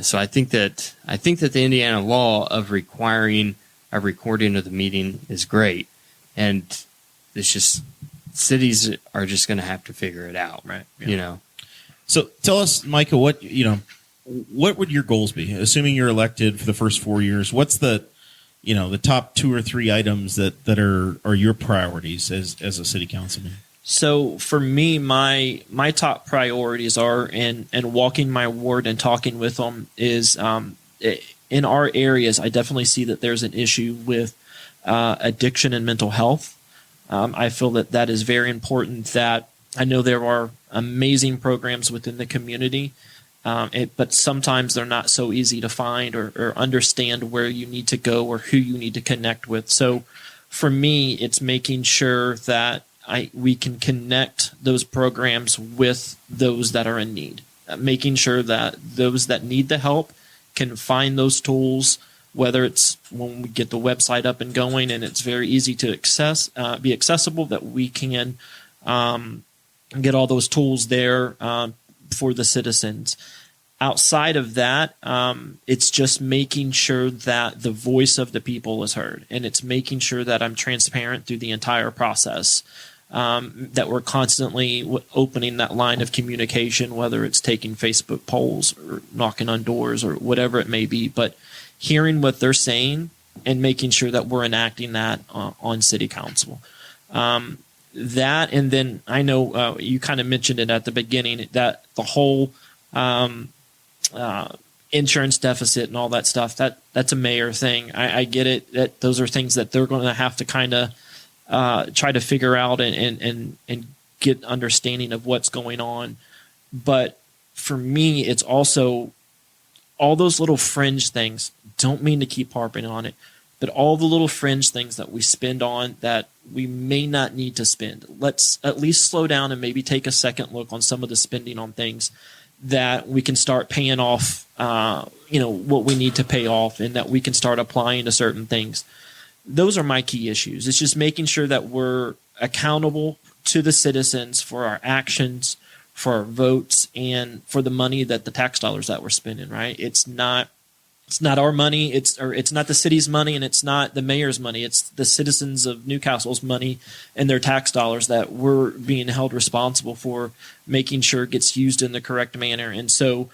so I think that the Indiana law of requiring a recording of the meeting is great. And it's just, cities are just going to have to figure it out. Right. Yeah. So tell us, Micah, what would your goals be? Assuming you're elected for the first 4 years, what's the top 2 or 3 items that are your priorities as a city councilman? So for me, my top priorities are, and walking my ward and talking with them, is in our areas, I definitely see that there's an issue with addiction and mental health. I feel that is very important. That I know there are amazing programs within the community, but sometimes they're not so easy to find or understand where you need to go or who you need to connect with. So for me, it's making sure that we can connect those programs with those that are in need, making sure that those that need the help can find those tools, whether it's when we get the website up and going and it's very easy to be accessible, that we can get all those tools there for the citizens. Outside of that, it's just making sure that the voice of the people is heard, and it's making sure that I'm transparent through the entire process, that we're constantly opening that line of communication, whether it's taking Facebook polls or knocking on doors or whatever it may be, but hearing what they're saying and making sure that we're enacting that on city council. That, and then I know you kind of mentioned it at the beginning, that the whole insurance deficit and all that stuff, that's a mayor thing. I get it, that those are things that they're going to have to kind of try to figure out and get understanding of what's going on. But for me, it's also all those little fringe things. Don't mean to keep harping on it, but all the little fringe things that we spend on that we may not need to spend. Let's at least slow down and maybe take a second look on some of the spending on things that we can start paying off, what we need to pay off, and that we can start applying to certain things. Those are my key issues. It's just making sure that we're accountable to the citizens for our actions, for our votes, and for the money that the tax dollars that we're spending, right? It's not our money, it's not the city's money, and it's not the mayor's money. It's the citizens of Newcastle's money and their tax dollars that we're being held responsible for, making sure it gets used in the correct manner. And so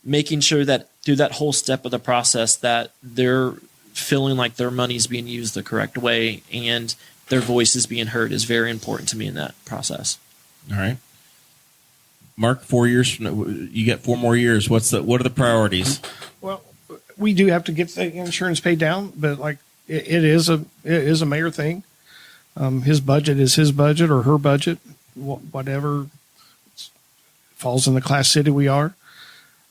making sure that through that whole step of the process that they're feeling like their money is being used the correct way and their voice is being heard is very important to me in that process. All right. Mark, 4 years from now, you get 4 more years. What are the priorities? Well, we do have to get the insurance paid down, but like it is a mayor thing. His budget is his budget or her budget, whatever falls in the class city we are.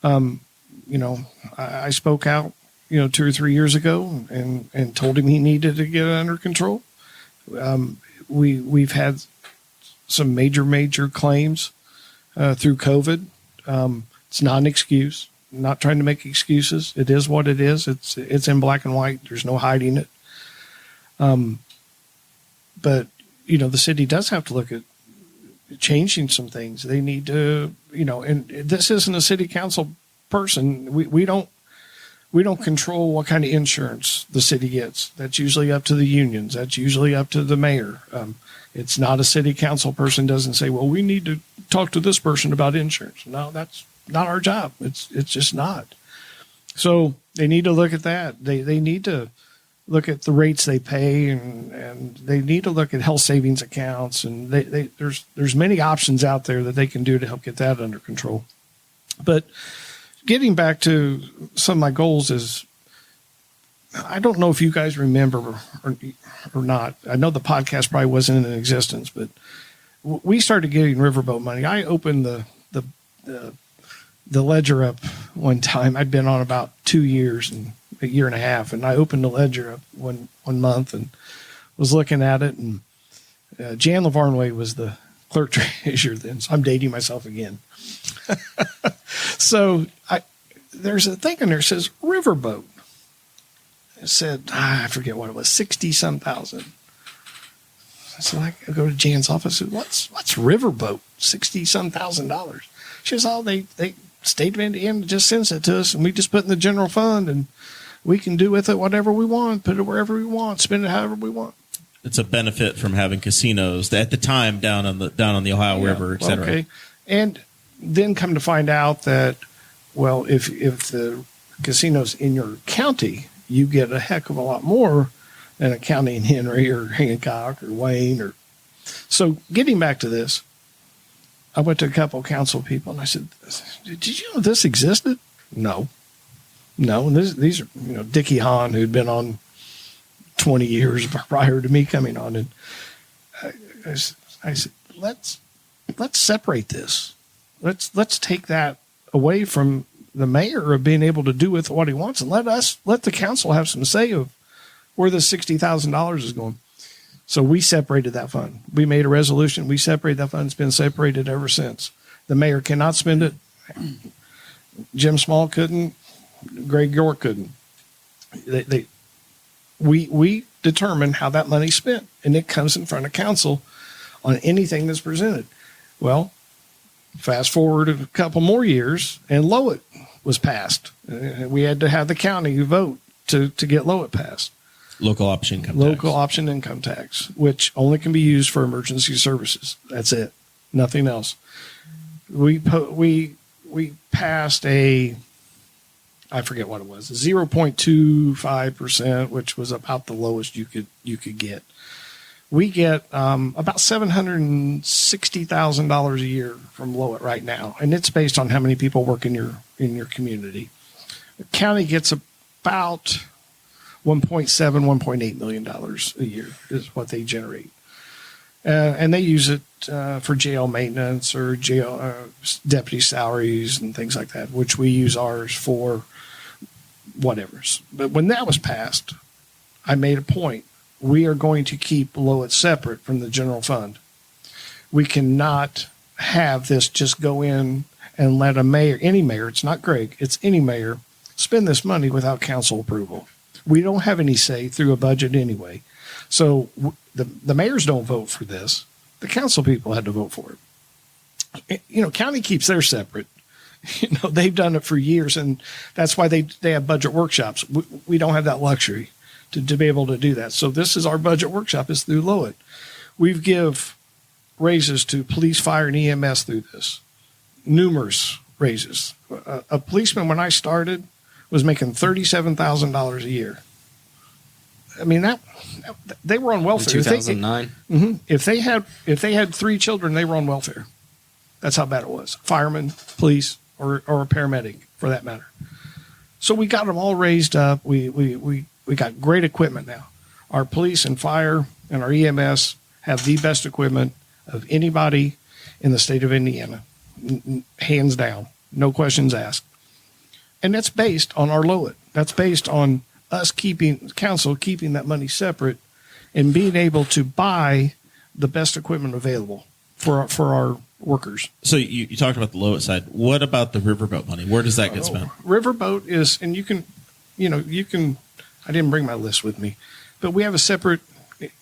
I spoke out, 2 or 3 years ago and told him he needed to get it under control. We've had some major claims through COVID. It's not an excuse. I'm not trying to make excuses. It is what it is. It's in black and white. There's no hiding it. But the city does have to look at changing some things. They need to, and this isn't a city council person. We don't control what kind of insurance the city gets. That's usually up to the unions. That's usually up to the mayor. It's not a city council person doesn't say, well, we need to talk to this person about insurance. No, that's not our job. It's just not. So they need to look at that. They need to look at the rates they pay, and they need to look at health savings accounts. And there's many options out there that they can do to help get that under control. But getting back to some of my goals is, I don't know if you guys remember or not. I know the podcast probably wasn't in existence, but we started getting riverboat money. I opened the ledger up one time. I'd been on about 2 years and a year and a half, and I opened the ledger up one month and was looking at it. And Jan Lavarnway was the clerk treasurer then, so I'm dating myself again. So there's a thing in there that says riverboat. It said, I forget what it was, 60-some thousand. So I go to Jan's office and what's riverboat? $60-some thousand. She says, oh, they State of Indiana just sends it to us, and we just put it in the general fund, and we can do with it whatever we want, put it wherever we want, spend it however we want. It's a benefit from having casinos at the time down on the Ohio River, et cetera. Okay. And then come to find out that, well, if the casino's in your county, you get a heck of a lot more than a county in Henry or Hancock or Wayne. So getting back to this, I went to a couple of council people and I said, did you know this existed? No. And these are, Dickie Hahn, who'd been on 20 years prior to me coming on. And I said, let's separate this. Let's take that away from the mayor of being able to do with what he wants, and let the council have some say of where the $60,000 is going. So we separated that fund. We made a resolution. We separated that fund. It's been separated ever since. The mayor cannot spend it. Jim Small couldn't. Greg York couldn't. We determine how that money's spent, and it comes in front of council on anything that's presented. Well, fast forward a couple more years, and Lowett was passed. We had to have the county vote to get Lowett passed. Local option income tax, which only can be used for emergency services. That's it. Nothing else. We passed I forget what it was, 0.25%, which was about the lowest you could get. We get about $760,000 a year from Lowett right now, and it's based on how many people work in your community. The county gets about $1.8 million a year is what they generate, and they use it for jail maintenance or jail deputy salaries and things like that, which we use ours for whatever. But when that was passed, I made a point. We are going to keep Lowett separate from the general fund. We cannot have this just go in and let any mayor, it's not Greg, it's any mayor, spend this money without council approval. We don't have any say through a budget anyway. So the mayors don't vote for this. The council people had to vote for it. County keeps theirs separate. They've done it for years, and that's why they have budget workshops. We don't have that luxury to be able to do that. So this is our budget workshop is through Lowett. We've give raises to police, fire, and EMS through this. Numerous raises. A policeman, when I started, was making $37,000 a year. I mean, they were on welfare. In 2009. If they had 3 children, they were on welfare. That's how bad it was. Firemen, police, or a paramedic, for that matter. So we got them all raised up. We got great equipment now. Our police and fire and our EMS have the best equipment of anybody in the state of Indiana, hands down, no questions asked. And that's based on our Lowett. That's based on us council keeping that money separate and being able to buy the best equipment available for our workers. So you talked about the Lowett side. What about the riverboat money? Where does that get spent? Riverboat is, and you can, I didn't bring my list with me, but we have a separate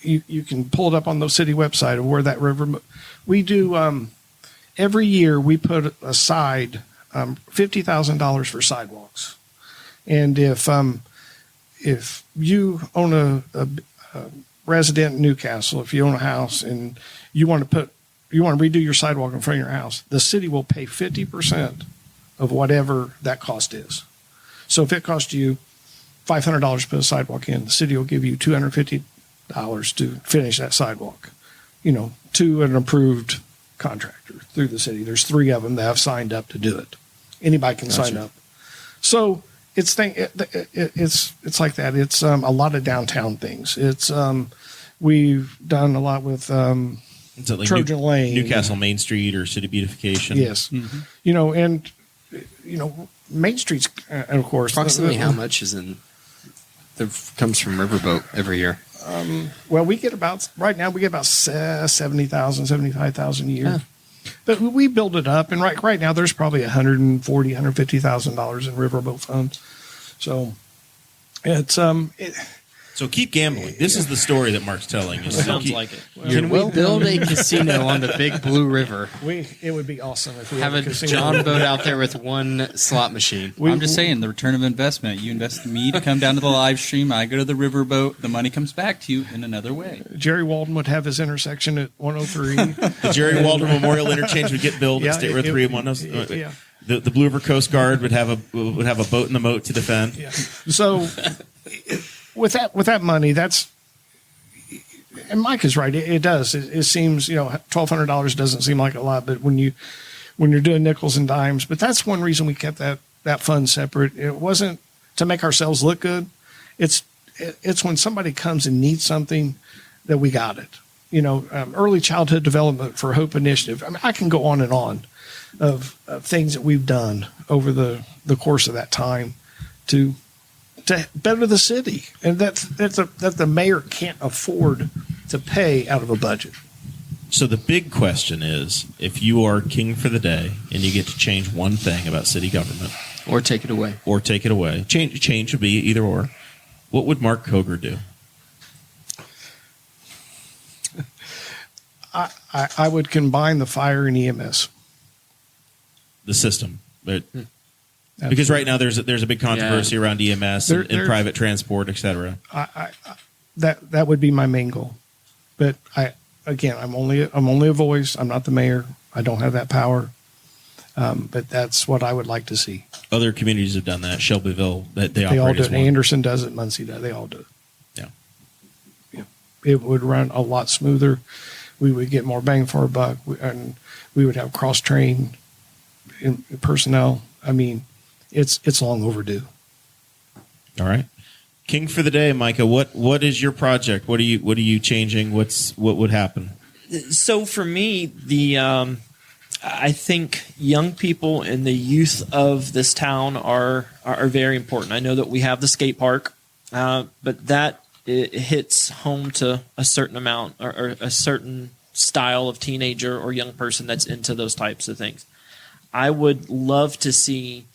you can pull it up on the city website of where that river. We do every year. We put aside $50,000 for sidewalks, and if you own a resident in Newcastle, if you own a house and you want to redo your sidewalk in front of your house, the city will pay 50% of whatever that cost is. So if it costs you $500 to put a sidewalk in, the city will give you $250 to finish that sidewalk, to an approved contractor through the city. There's 3 of them that have signed up to do it. Anybody can sign up. So it's like that. It's a lot of downtown things. It's we've done a lot with Is it like Trojan Lane, Newcastle Main Street, or city beautification? Yes, and Main Street's, and of course, Approximately how much comes from Riverboat every year? Well, we get about 70,000, 75,000 a year. Huh. But we build it up, and right now there's probably $150,000 in Riverboat funds. So it's So keep gambling. This is the story that Mark's telling. Sounds like it. Can we build a casino on the Big Blue River? it would be awesome if we Have had a casino. John boat out there with one slot machine. I'm just saying, the return of investment. You invest in me to come down to the live stream. I go to the riverboat. The money comes back to you in another way. Jerry Walden would have his intersection at 103. The Jerry Waldron Memorial Interchange would get built Yeah, at State Road 3 and 1. yeah. The Blue River Coast Guard would have a boat in the moat to defend. Yeah. So with that money, that's, and Mike is right. It does. It seems, $1,200 doesn't seem like a lot, but when you're doing nickels and dimes, but that's one reason we kept that fund separate. It wasn't to make ourselves look good. It's when somebody comes and needs something that we got it. Early childhood development for Hope Initiative. I mean, I can go on and on of things that we've done over the course of that time to better the city, and that the mayor can't afford to pay out of a budget. So the big question is, if you are king for the day and you get to change one thing about city government, Or take it away. change would be either or. What would Mark Koger do? I would combine the fire and EMS. The system, because right now there's a big controversy around EMS and private transport, etc. That would be my main goal. But I'm only a voice. I'm not the mayor. I don't have that power. But that's what I would like to see. Other communities have done that. Shelbyville, they They all operate do as it. one. Anderson does it. Muncie does it. They all do it. Yeah. It would run a lot smoother. We would get more bang for our buck, and we would have cross-trained personnel. I mean, it's long overdue. All right. King for the day, Micah. What is your project? What are you changing? What would happen? So for me, I think young people and the youth of this town are very important. I know that we have the skate park, but that it hits home to a certain amount or a certain style of teenager or young person that's into those types of things. I would love to see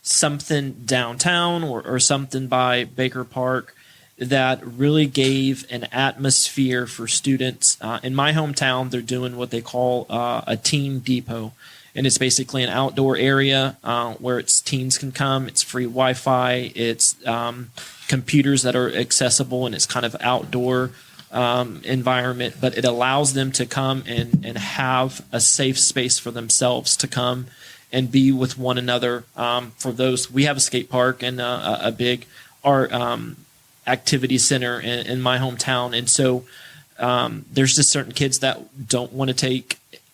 something downtown or something by Baker Park that really gave an atmosphere for students. In my hometown, they're doing what they call a teen depot. And it's basically an outdoor area where teens can come. It's free Wi-Fi. It's computers that are accessible, and it's kind of outdoor environment. But it allows them to come and have a safe space for themselves to come and be with one another. For those, we have a skate park and a big art activity center in my hometown, and so there's just certain kids that don't want to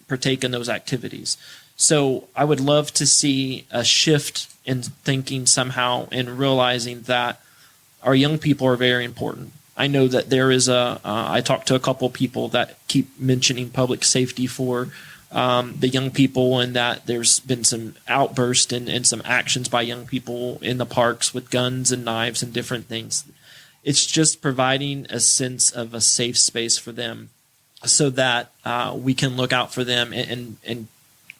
partake in those activities. So I would love to see a shift in thinking somehow and realizing that our young people are very important. I know that there is I talked to a couple people that keep mentioning public safety for the young people, and that there's been some outbursts and some actions by young people in the parks with guns and knives and different things. It's just providing a sense of a safe space for them so that we can look out for them and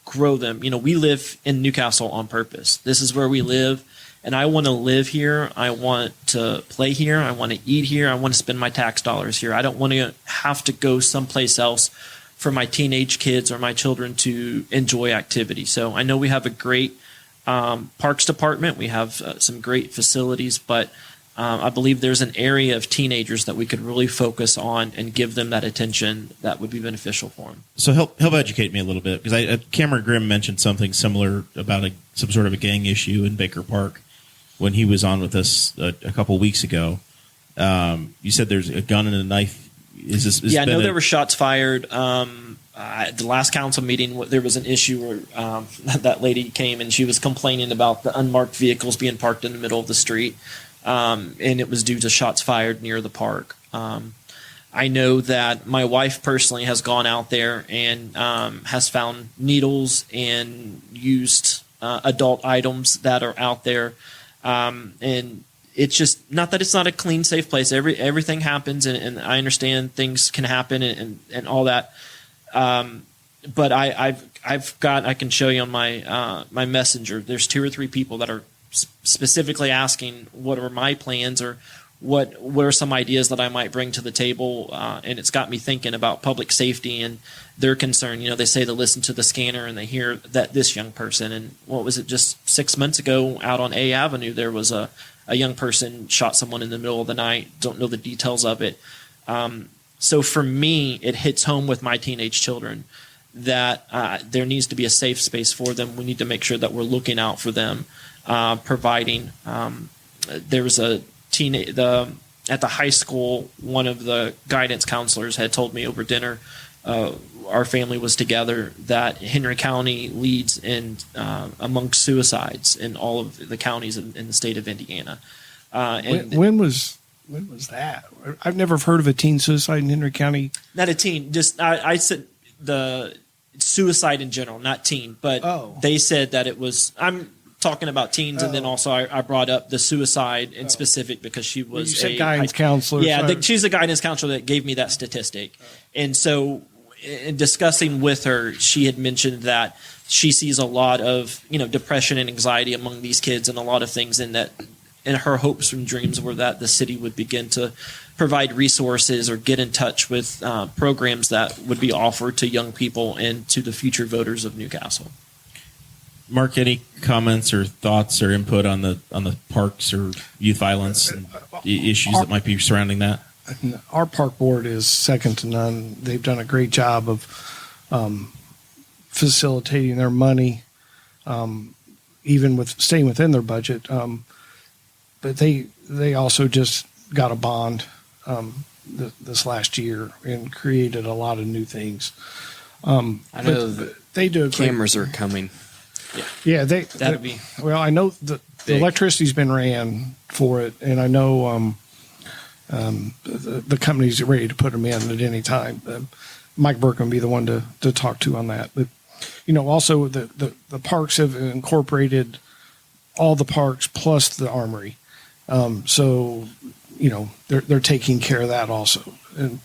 grow them. We live in Newcastle on purpose. This is where we live, and I want to live here. I want to play here. I want to eat here. I want to spend my tax dollars here. I don't want to have to go someplace else for my teenage kids or my children to enjoy activity. So I know we have a great parks department. We have some great facilities, but I believe there's an area of teenagers that we could really focus on and give them that attention that would be beneficial for them. So help educate me a little bit, because Cameron Grimm mentioned something similar about some sort of a gang issue in Baker Park when he was on with us a couple weeks ago. You said there's a gun and a knife. I know there were shots fired. At the last council meeting, there was an issue where that lady came and she was complaining about the unmarked vehicles being parked in the middle of the street. And it was due to shots fired near the park. I know that my wife personally has gone out there and has found needles and used adult items that are out there. And it's just not that it's not a clean, safe place. Everything happens, and I understand things can happen and all that. But I can show you on my my messenger. There's 2 or 3 people that are specifically asking what are my plans or what are some ideas that I might bring to the table, and it's got me thinking about public safety and their concern. They say to listen to the scanner, and they hear that this young person, and what was it, just 6 months ago out on A Avenue, there was a young person shot someone in the middle of the night. Don't know the details of it. So for me, it hits home with my teenage children that there needs to be a safe space for them. We need to make sure that we're looking out for them. Providing. There was a at the high school, one of the guidance counselors had told me over dinner, our family was together, that Henry County leads in amongst suicides in all of the counties in the state of Indiana. When was that? I've never heard of a teen suicide in Henry County. Not a teen, just I said the suicide in general, not teen, but they said that it was. I'm talking about teens, and then also I brought up the suicide in specific because she was you said guidance counselor. Yeah, she's a guidance counselor that gave me that statistic. And so in discussing with her, she had mentioned that she sees a lot of depression and anxiety among these kids, and a lot of things in that. And her hopes and dreams were that the city would begin to provide resources or get in touch with programs that would be offered to young people and to the future voters of Newcastle. Mark, any comments or thoughts or input on the parks or youth violence and issues that might be surrounding that? Our park board is second to none. They've done a great job of facilitating their money, even with staying within their budget. But they also just got a bond this last year and created a lot of new things. I know they do. Cameras are coming. Yeah, that'd be. Well, I know the electricity's been ran for it, and I know the company's ready to put them in at any time. Mike Burke will be the one to talk to on that. But also the parks have incorporated all the parks plus the armory, so they're taking care of that also. And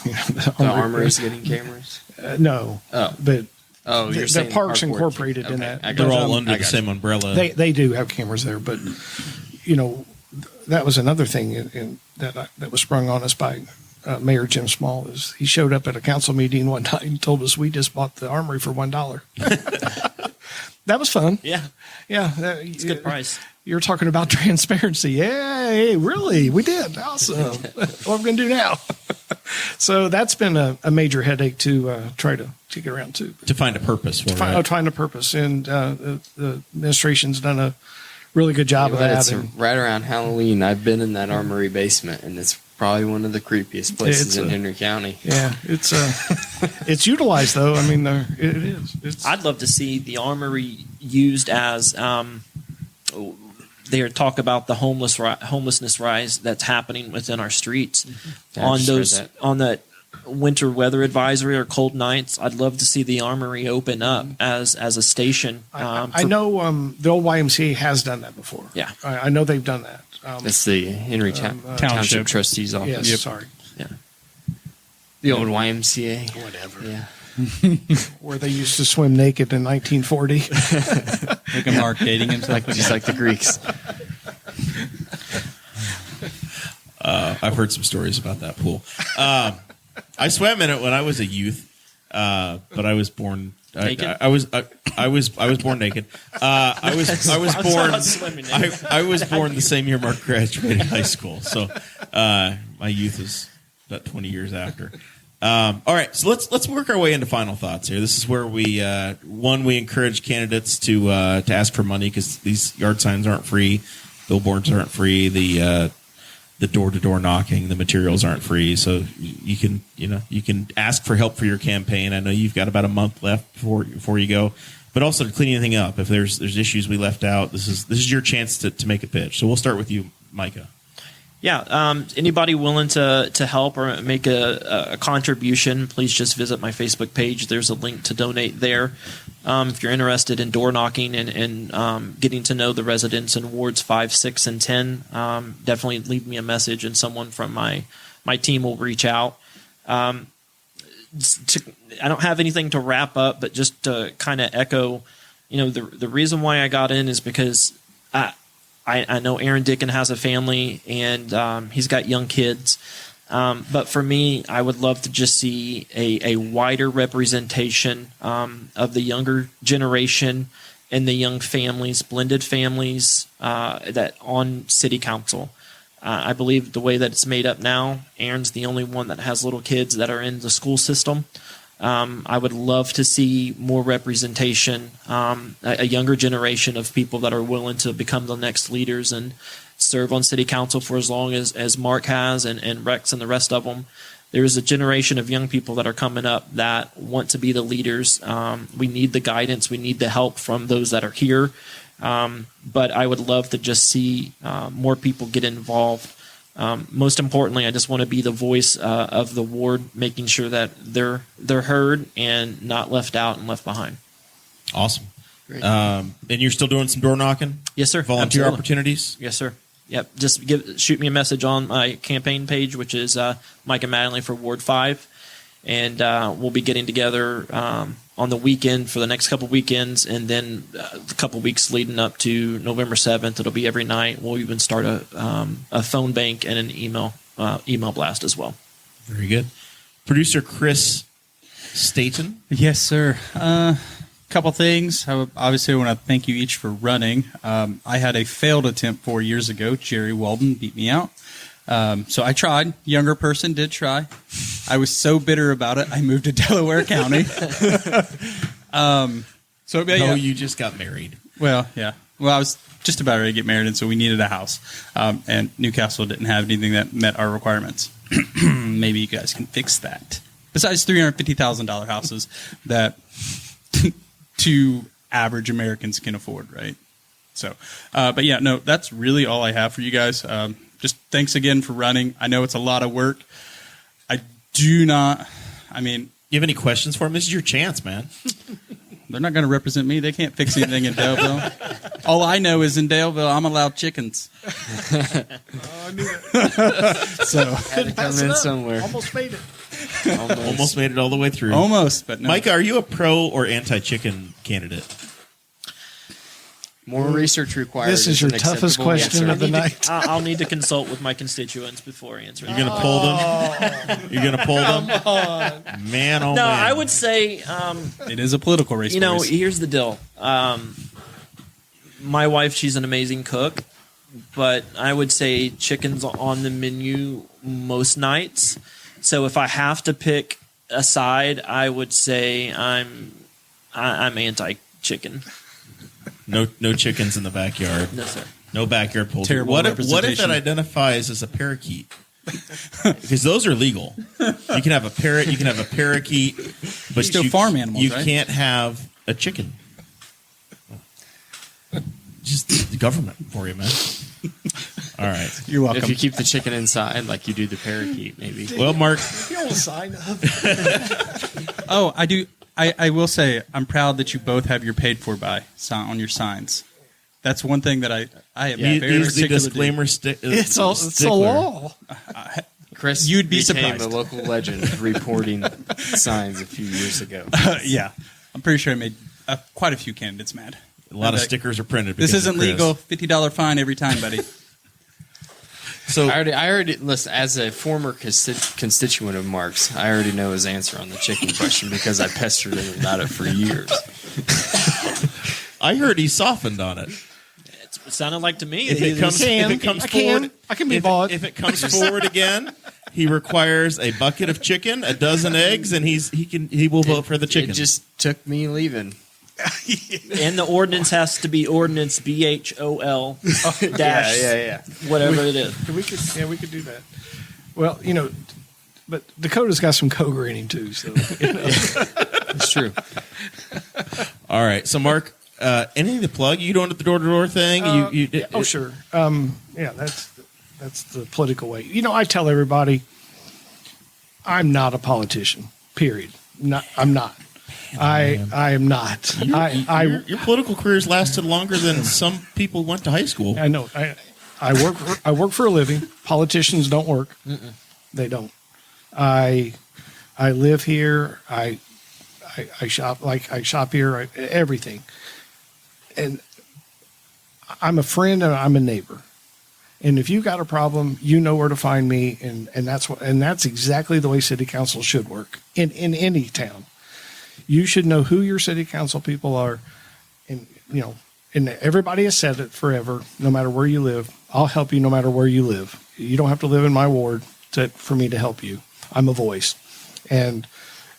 the armory is getting cameras. No, but. You're saying the parks incorporated in that. They're all under the same umbrella. They do have cameras there, but that was another thing that was sprung on us by Mayor Jim Small. Is he showed up at a council meeting one night and told us we just bought the armory for $1. That was fun. Yeah, it's a good price. You're talking about transparency. Yeah, hey, really? We did. Awesome. What are we going to do now? So that's been a major headache to try to get around to. To find a purpose for it. Find a purpose. And the administration's done a really good job of that. It's right around Halloween. I've been in that armory basement, and it's probably one of the creepiest places in Henry County. Yeah, it's utilized, though. I mean, it is. I'd love to see the armory used as they talk about the homelessness rise that's happening within our streets. On that winter weather advisory or cold nights. I'd love to see the armory open up as a station. I know the old YMCA has done that before. Yeah, I know they've done that. That's the Henry Township Trustee's office. Yes, sorry. Yeah, the old YMCA. Whatever. Yeah. where they used to swim naked in 1940. Look at Mark dating himself. Just like the Greeks. I've heard some stories about that pool. I swam in it when I was a youth, but I was born. Naked? I was born naked. I was born the same year Mark graduated high school, so my youth is about 20 years after. All right, so let's work our way into final thoughts here. This is where we encourage candidates to ask for money because these yard signs aren't free, billboards aren't free, the door-to-door knocking, the materials aren't free, so you can ask for help for your campaign. I know you've got about a month left before you go, but also to clean anything up. If there's issues we left out, this is your chance to make a pitch. So we'll start with you, Micah. Yeah, anybody willing to help or make a contribution, please just visit my Facebook page. There's a link to donate there. If you're interested in door knocking and getting to know the residents in wards 5, 6, and 10, definitely leave me a message and someone from my team will reach out. I don't have anything to wrap up, but just to kind of echo, the reason why I got in is because I know Aaron Dickin has a family and he's got young kids. But for me, I would love to just see a wider representation of the younger generation and the young families, blended families that on city council. I believe the way that it's made up now, Aaron's the only one that has little kids that are in the school system. I would love to see more representation, a younger generation of people that are willing to become the next leaders and serve on city council for as long as Mark has and Rex and the rest of them. There is a generation of young people that are coming up that want to be the leaders. We need the guidance. We need the help from those that are here. But I would love to just see more people get involved. Most importantly, I just want to be the voice of the ward, making sure that they're heard and not left out and left behind. Awesome. Great. And you're still doing some door knocking? Yes, sir. Volunteer Absolutely. Opportunities? Yes, sir. Yep. Just shoot me a message on my campaign page, which is Micah Mattingly for Ward 5. And we'll be getting together on the weekend for the next couple weekends, and then a couple weeks leading up to November 7th. It'll be every night. We'll even start a phone bank and an email blast as well. Very good. Producer Chris Staten. Yes, sir. Couple things. I obviously want to thank you each for running. I had a failed attempt 4 years ago. Jerry Walden beat me out. So I tried. Younger person did try. I was so bitter about it, I moved to Delaware County. You just got married. Well, yeah. Well, I was just about ready to get married, and so we needed a house. And Newcastle didn't have anything that met our requirements. Maybe you guys can fix that. Besides $350,000 houses that two average Americans can afford, right? So, but yeah, no, that's really all I have for you guys. Just thanks again for running. I know it's a lot of work. You have any questions for him? This is your chance, man. They're not going to represent me. They can't fix anything in Daleville. All I know is in Daleville, I'm allowed chickens. I knew it. So had to come in somewhere. Almost made it. Almost made it all the way through. Almost, but no. Micah, are you a pro or anti-chicken candidate? More research required. This is your toughest question of the night. I'll need to consult with my constituents before answering. You're going to pull them? You're going to pull them? Man, oh man. No, I would say... it is a political race. Here's the deal. My wife, she's an amazing cook, but I would say chicken's on the menu most nights. So if I have to pick a side, I would say I'm anti-chicken. No chickens in the backyard. No, sir. No backyard poultry. Terrible What if representation. that identifies as a parakeet? Because those are legal. You can have a parrot, you can have a parakeet, but Still farm animals, you right? can't have a chicken. Just the government for you, man. All right. You're welcome. If you keep the chicken inside, like you do the parakeet, maybe. Well, Mark, You'll sign up. Oh, I do. I will say I'm proud that you both have your paid for by on your signs. That's one thing that I am very use the particular to do. disclaimer It's a law. Chris, you'd be became surprised. a local legend reporting signs a few years ago. Yeah, I'm pretty sure I made quite a few candidates mad. A lot of stickers are printed. This because of isn't Chris. legal. $50 fine every time, buddy. So I already listen, as a former constituent of Mark's, I already know his answer on the chicken question because I pestered him about it for years. I heard he softened on it. It sounded like to me. If it comes forward, I can be bought. If it comes forward again, he requires a bucket of chicken, a dozen eggs, and he will vote for the chicken. It just took me leaving. And the ordinance has to be ordinance BHOL dash Yeah. whatever it is. We could do that. Well, but Dakota's got some Koger in him too, so It's true. All right. So, Mark, anything to plug? You doing the door-to-door thing? sure. That's the political way. I tell everybody, I'm not a politician. Period. I'm not. I am not. Your political career's lasted longer than some people went to high school. I know. I work for a living. Politicians don't work. They don't. I live here. I shop I shop here. Everything. And I'm a friend and I'm a neighbor. And if you got a problem, you know where to find me. And that's exactly the way city council should work in any town. You should know who your city council people are. And, and everybody has said it forever, no matter where you live. I'll help you no matter where you live. You don't have to live in my ward for me to help you. I'm a voice. And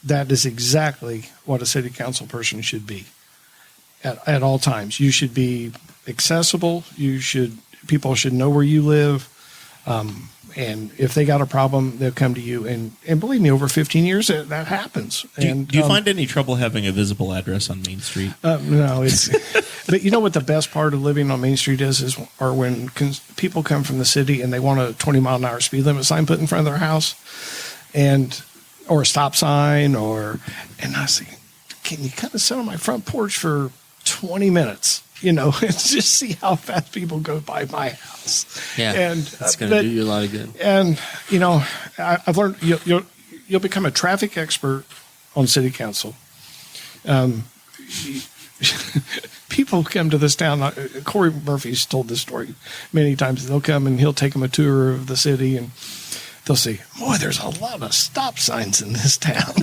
that is exactly what a city council person should be at all times. You should be accessible. People should know where you live. And if they got a problem, they'll come to you. And believe me, over 15 years, that happens. Do you find any trouble having a visible address on Main Street? No, it's. But you know what the best part of living on Main Street is when people come from the city and they want a 20-mile-an-hour speed limit sign put in front of their house, or a stop sign, and I say, can you kind of sit on my front porch for 20 minutes? It's just see how fast people go by my house. Yeah, and it's going to do you a lot of good. And I've learned you'll become a traffic expert on city council. People come to this town. Corey Murphy's told this story many times. They'll come and he'll take them a tour of the city, and they'll say, "Boy, there's a lot of stop signs in this town."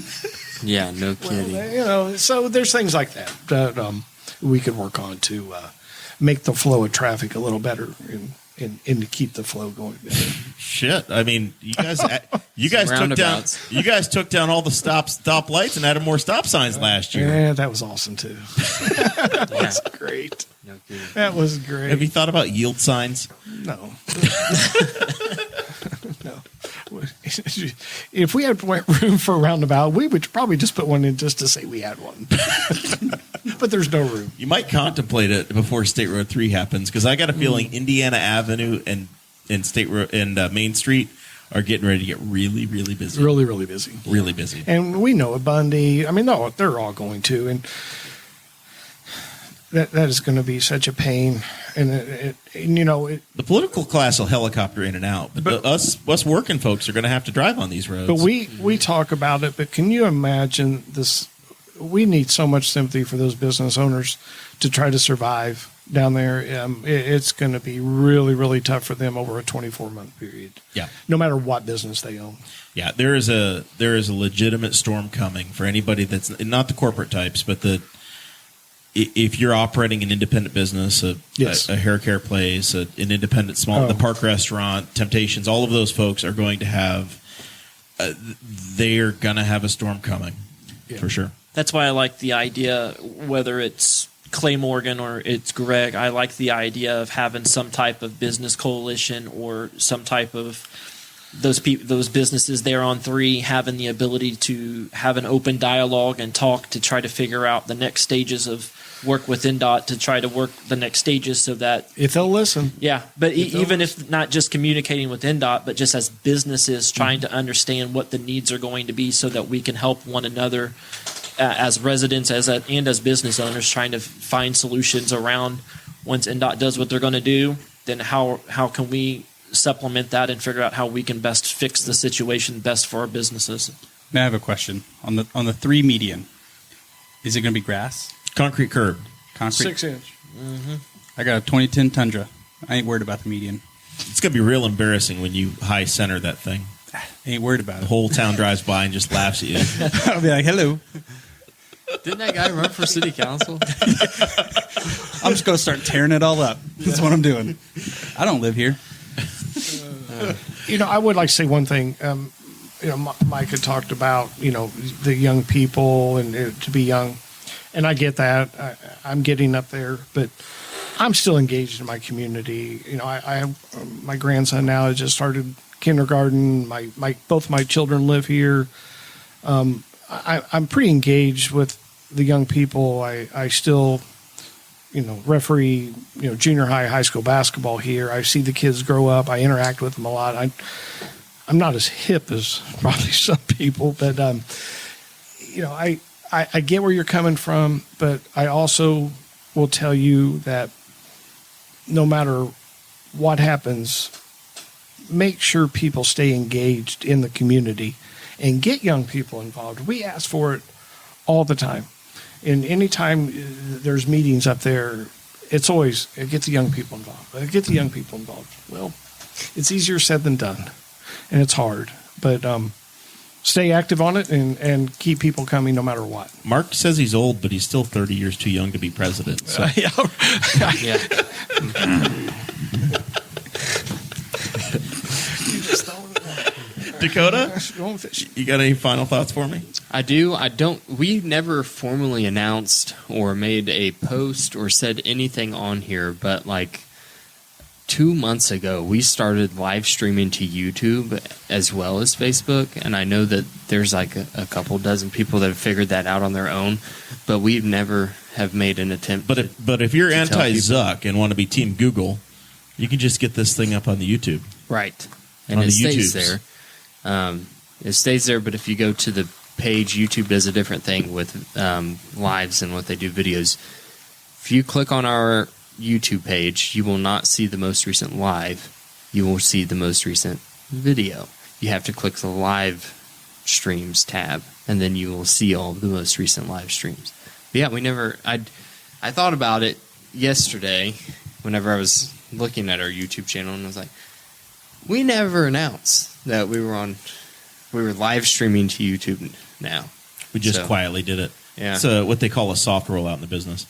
Yeah, no kidding. Well, so there's things like that we could work on to make the flow of traffic a little better and to keep the flow going better. Shit, I mean, you guys took down all the stop lights and added more stop signs last year. Yeah, that was awesome too. That was great. No kidding. That was great. Have you thought about yield signs? No. No. If we had room for a roundabout, we would probably just put one in just to say we had one. But there's no room. You might contemplate it before State Road 3 happens, because I got a feeling Indiana Avenue and State Road and Main Street are getting ready to get really, really busy. Really, really busy. Really busy. And we know it, Bundy. I mean, no, they're all going to. And that is going to be such a pain. And the political class will helicopter in and out, but us working folks are going to have to drive on these roads. But we talk about it, but can you imagine this? We need so much sympathy for those business owners to try to survive down there. It's going to be really, really tough for them over a 24-month period. Yeah. No matter what business they own. Yeah, there is a legitimate storm coming for anybody that's not the corporate types, but if you're operating an independent business, a hair care place, an independent the park restaurant, Temptations, all of those folks are going to have they're going to have a storm coming for sure. That's why I like the idea, whether it's Clay Morgan or it's Greg, I like the idea of having some type of business coalition or some type of those businesses there on 3 having the ability to have an open dialogue and talk to try to figure out the next stages of work with NDOT to try to work the next stages so that if they'll listen. Yeah, but even if not just communicating with NDOT, but just as businesses trying to understand what the needs are going to be so that we can help one another as residents and as business owners trying to find solutions around once NDOT does what they're going to do, then how can we supplement that and figure out how we can best fix the situation best for our businesses. Now I have a question on the 3 median. Is it going to be grass? Concrete curb. Concrete? 6-inch. I got a 2010 Tundra. I ain't worried about the median. It's going to be real embarrassing when you high center that thing. I ain't worried about The it. whole town drives by and just laughs at you. I'll be like, hello. Didn't that guy run for city council? I'm just going to start tearing it all up. That's what I'm doing. I don't live here. I would like to say one thing. Micah talked about, the young people and to be young. And I get that. I'm getting up there, but I'm still engaged in my community. I have my grandson now has just started kindergarten. Both my children live here. I'm pretty engaged with the young people. I still, referee, junior high school basketball here. I see the kids grow up. I interact with them a lot. I'm not as hip as probably some people, but I get where you're coming from, but I also will tell you that no matter what happens, make sure people stay engaged in the community and get young people involved. We ask for it all the time. And anytime there's meetings up there, it's always, get the young people involved. Get the young people involved. Well, it's easier said than done, and it's hard. But stay active on it and keep people coming no matter what. Mark says he's old, but he's still 30 years too young to be president. So. Yeah. Dakota, you got any final thoughts for me? I do. We never formally announced or made a post or said anything on here, but 2 months ago, we started live streaming to YouTube as well as Facebook, and I know that there's a couple dozen people that have figured that out on their own, but we've never have made an attempt. But if you're anti-Zuck and want to be Team Google, you can just get this thing up on the YouTube. Right, and On it the stays YouTubes. there. It stays there, but if you go to the page, YouTube does a different thing with lives and what they do videos. If you click on our YouTube page, you will not see the most recent live. You will see the most recent video. You have to click the live streams tab, and then you will see all of the most recent live streams. But yeah, we never. I thought about it yesterday whenever I was looking at our YouTube channel, and I was like, we never announced that we were live streaming to YouTube now. We just quietly did it. Yeah. It's what they call a soft rollout in the business.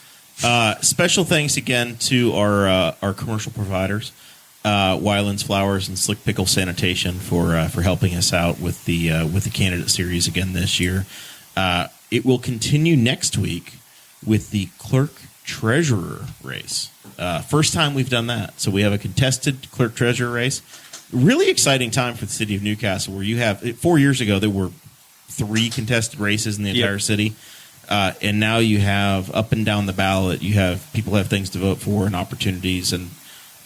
Special thanks again to our commercial providers, Wyland's Flowers and Slick Pickle Sanitation for helping us out with the candidate series again this year. It will continue next week with the clerk treasurer race. First time we've done that, so we have a contested clerk treasurer race. Really exciting time for the city of Newcastle, where you have 4 years ago there were 3 contested races in the entire city. And now you have up and down the ballot, people have things to vote for and opportunities, and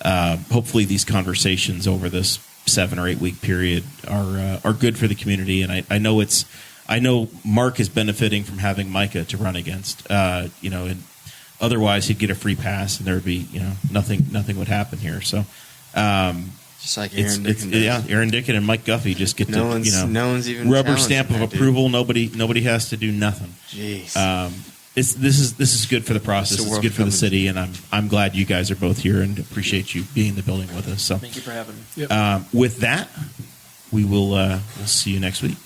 hopefully these conversations over this 7 or 8 week period are good for the community. And I know Mark is benefiting from having Micah to run against. And otherwise he'd get a free pass, and there would be nothing would happen here. So. Just like Aaron Dickin. Aaron Dickin and Mike Guffey just get no one's even rubber stamp of that, approval. Nobody has to do nothing. Jeez. This is good for the process. It's good for the city, and I'm glad you guys are both here and appreciate you being in the building with us. So Thank you for having me. Yep. With that, we'll see you next week.